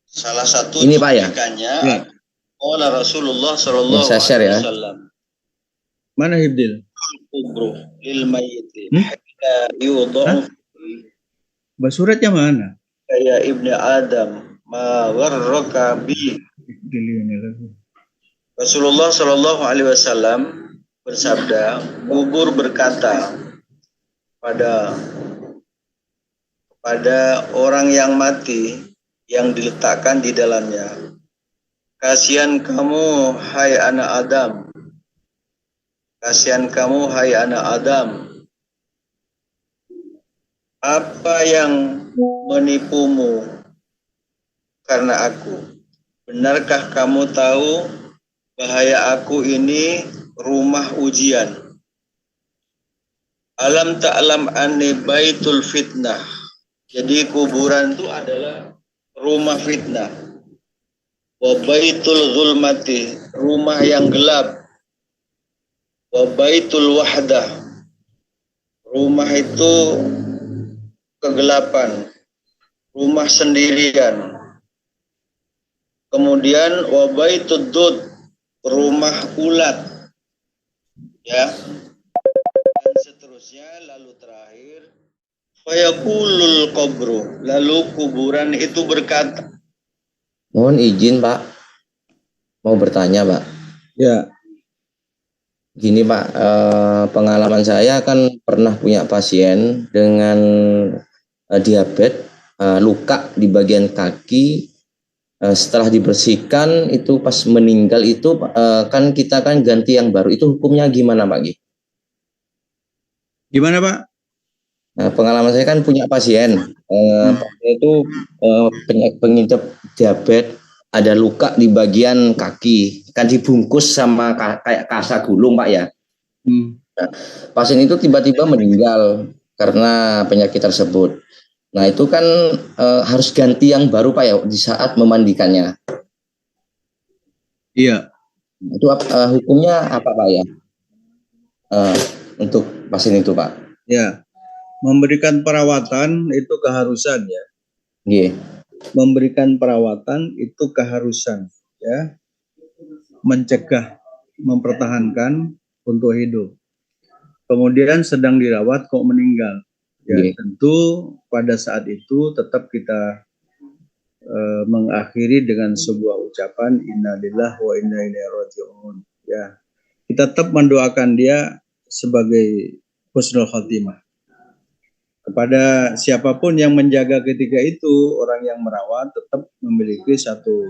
Salah satu Ini, Pak, ya? cuplikannya Ya. Qala Rasulullah sallallahu Saya share alaihi ya. wasallam mana Hibdil? kubru lil mayyiti Hmm? hatta yudha'u Basuratnya mana? ya ibni Adam ma warraka bi. Hibdil ini lagi. Rasulullah sallallahu alaihi wasallam bersabda, kubur berkata pada orang yang mati yang diletakkan di dalamnya, kasihan kamu hai anak Adam, kasihan kamu hai anak Adam, apa yang menipumu karena aku? Benarkah kamu tahu bahaya aku ini rumah ujian? Alam ta'lam anni baitul fitnah. Jadi kuburan itu adalah rumah fitnah. Wa baitul zulmati, rumah yang gelap. Wa baitul wahdah, rumah itu kegelapan, rumah sendirian. Kemudian wa baitud dud, rumah ulat. Ya. Dan seterusnya, lalu terakhir fayaqulul qabru, lalu kuburan itu berkata. Mohon izin, Pak. Mau bertanya, Pak. Ya. Gini, Pak, pengalaman saya kan pernah punya pasien dengan diabetes, luka di bagian kaki. Setelah dibersihkan itu pas meninggal itu kan kita kan ganti yang baru. Itu hukumnya gimana, Pak Gi? Gimana Pak? Nah, pengalaman saya kan punya pasien, pasien itu pengidap diabetes, ada luka di bagian kaki, kan dibungkus sama kayak kasa gulung, Pak ya. Nah, pasien itu tiba-tiba meninggal karena penyakit tersebut. Nah itu kan harus ganti yang baru, Pak ya, di saat memandikannya. Iya. Itu hukumnya apa, Pak ya, untuk pasien itu, Pak? Ya. Memberikan perawatan itu keharusan ya. Iya. Memberikan perawatan itu keharusan ya. Mencegah, mempertahankan untuk hidup. Kemudian sedang dirawat kok meninggal. Ya, tentu pada saat itu tetap kita mengakhiri dengan sebuah ucapan innalillahi wa inna ilaihi raji'un. Ya. Kita tetap mendoakan dia sebagai husnul khotimah. Kepada siapapun yang menjaga ketika itu, orang yang merawat tetap memiliki satu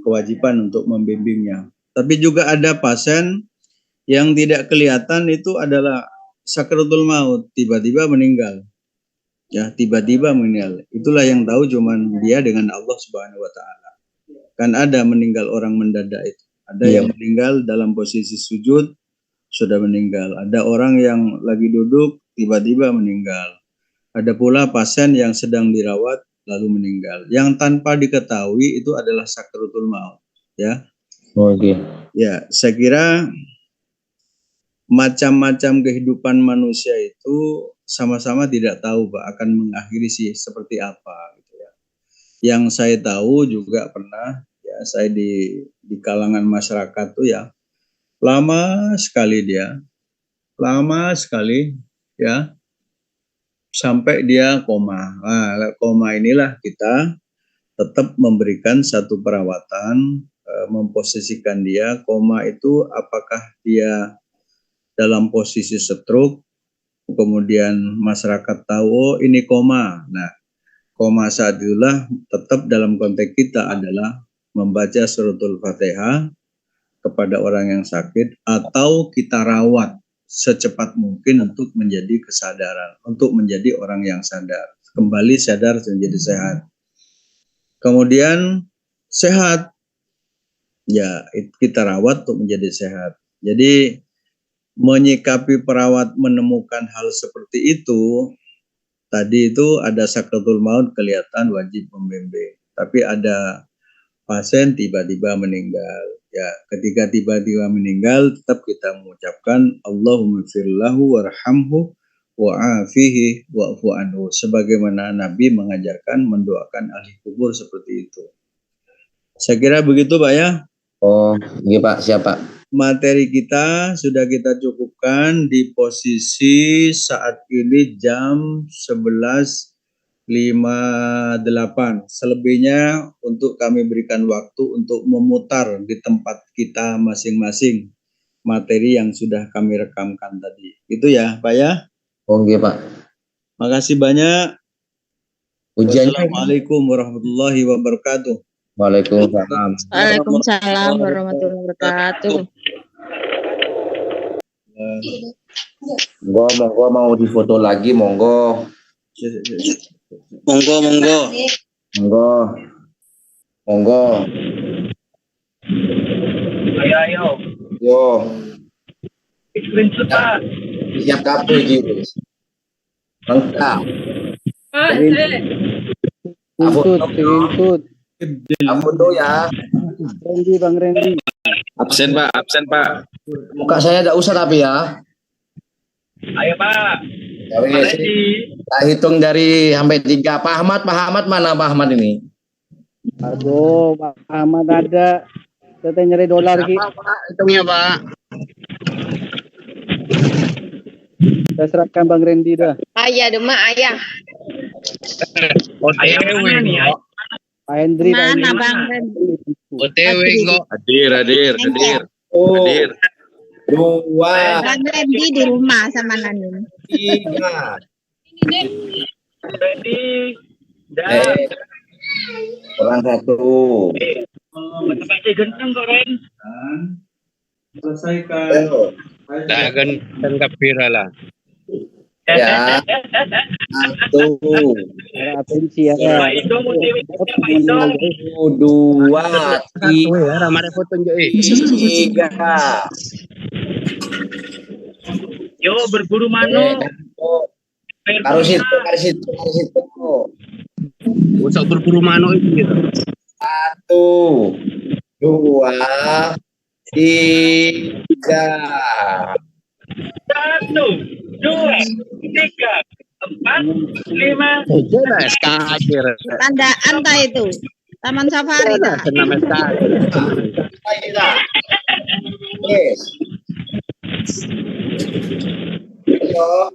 kewajiban untuk membimbingnya. Tapi juga ada pasien yang tidak kelihatan itu adalah sakratul maut, tiba-tiba meninggal. Ya, tiba-tiba meninggal. Itulah yang tahu cuman dia dengan Allah Subhanahu wa taala. Kan ada meninggal orang mendadak itu. Ada yang meninggal dalam posisi sujud sudah meninggal. Ada orang yang lagi duduk tiba-tiba meninggal. Ada pula pasien yang sedang dirawat lalu meninggal. Yang tanpa diketahui itu adalah sakratul maut, ya. Oke. Ya, saya kira macam-macam kehidupan manusia itu sama-sama tidak tahu Pak akan mengakhiri sih seperti apa gitu ya. Yang saya tahu juga pernah ya saya di kalangan masyarakat tuh ya lama sekali ya sampai dia koma. Nah, koma inilah kita tetap memberikan satu perawatan, memposisikan dia. Koma itu apakah dia dalam posisi stroke, kemudian masyarakat tahu oh ini koma. Nah, koma saat itulah tetap dalam konteks kita adalah membaca suratul Fatihah kepada orang yang sakit atau kita rawat secepat mungkin untuk menjadi kesadaran, untuk menjadi orang yang sadar, kembali sadar dan menjadi sehat. Kemudian sehat, ya kita rawat untuk menjadi sehat. Jadi menyikapi perawat menemukan hal seperti itu, tadi itu ada sakratul maut kelihatan wajib membimbing. Tapi ada pasien tiba-tiba meninggal. Ya, ketika tiba-tiba meninggal tetap kita mengucapkan Allahumma firlahu warhamhu wa'afihi wa'fu anhu, sebagaimana Nabi mengajarkan mendoakan ahli kubur seperti itu. Saya kira begitu Pak ya. Oh, iya Pak, siap Pak. Materi kita sudah kita cukupkan di posisi saat ini jam 11.58. Selebihnya untuk kami berikan waktu untuk memutar di tempat kita masing-masing materi yang sudah kami rekamkan tadi. Itu ya Pak ya. Oh, iya Pak. Makasih banyak. Ujiannya. Wassalamualaikum warahmatullahi wabarakatuh. Waalaikumsalam. Waalaikumsalam warahmatullahi wabarakatuh. Monggo mau difoto lagi, monggo. Monggo. Ayo. Yo, Screenshot Pak. siap kabeh iki wis. Lengkap. Tuntut. Foto ya. Bang Randy. Absen Pak. Muka saya enggak usah tapi ya. Ayo Pak. Ya wis. Kita hitung dari sampai 3. Pak Ahmad mana Pak Ahmad ini? Aduh, Pak Ahmad ada. Kita nyari dolar ki. Hitungnya Pak. Kita serahkan Bang Randy dah. Ayah demak ayah. Ayo mana nih? Pak Hendri. Mana Bang Randy? OTW kok. Hadir. Oh, Hadir. 2, Bang Randy di rumah sama Nanin. 3. Ready. Dah. Kurang 1. Pasti genteng kok Ren. Selesaikan. Ayo. Tak akan kapira lah. Ya. 1, Ada atensi ya. Pak Ido mau dewe Pak Ido. 2, 3. Ramai foto je. 3. Yo berburu mano. Harus itu. Usah berburu mano itu gitu. 1, 2, 3. 1, 2, 3, 4, 5. Jelas kagir. Tanda anta itu. Taman safari dah. Senam sekali. Ayo. Yes. Ayo.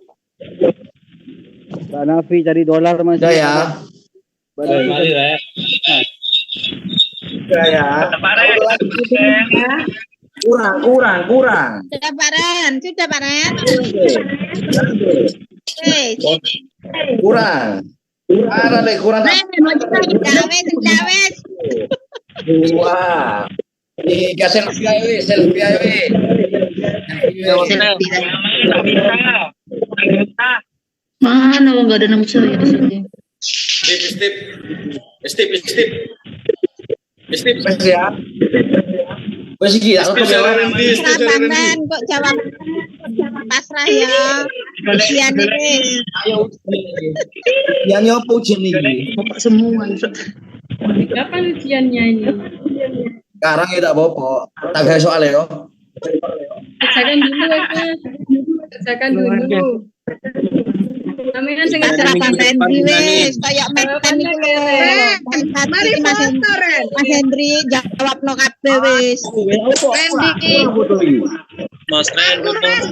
Pak Nafi cari dolar masih. Udah ya. Mari lah. Udah ya. Kurang. Sudah Pak Ren. Kurang. Ada lagi kurang. Ren, mau sudah wes. 2, 3. Selfie ayo. Mana enggak ada nama saya di sini. Stip. Wes ya. Wes iki aku Bang Ren kok jawab pasrah ya. Ujian ini. ayo. Yang nyopo ujian iki? Bapak semua. Kapan ujiannya ini? Sekarang ya tak apa-apa. Tak gawe soal ya. Kerjakan dulu. Namanya dengan Pasrah Bang Hendri wes kayak meten itu lho. Mari foto Ren. Mas Hendri jawab no kabeh wes. Randy. Mas Ren, Foto Ren.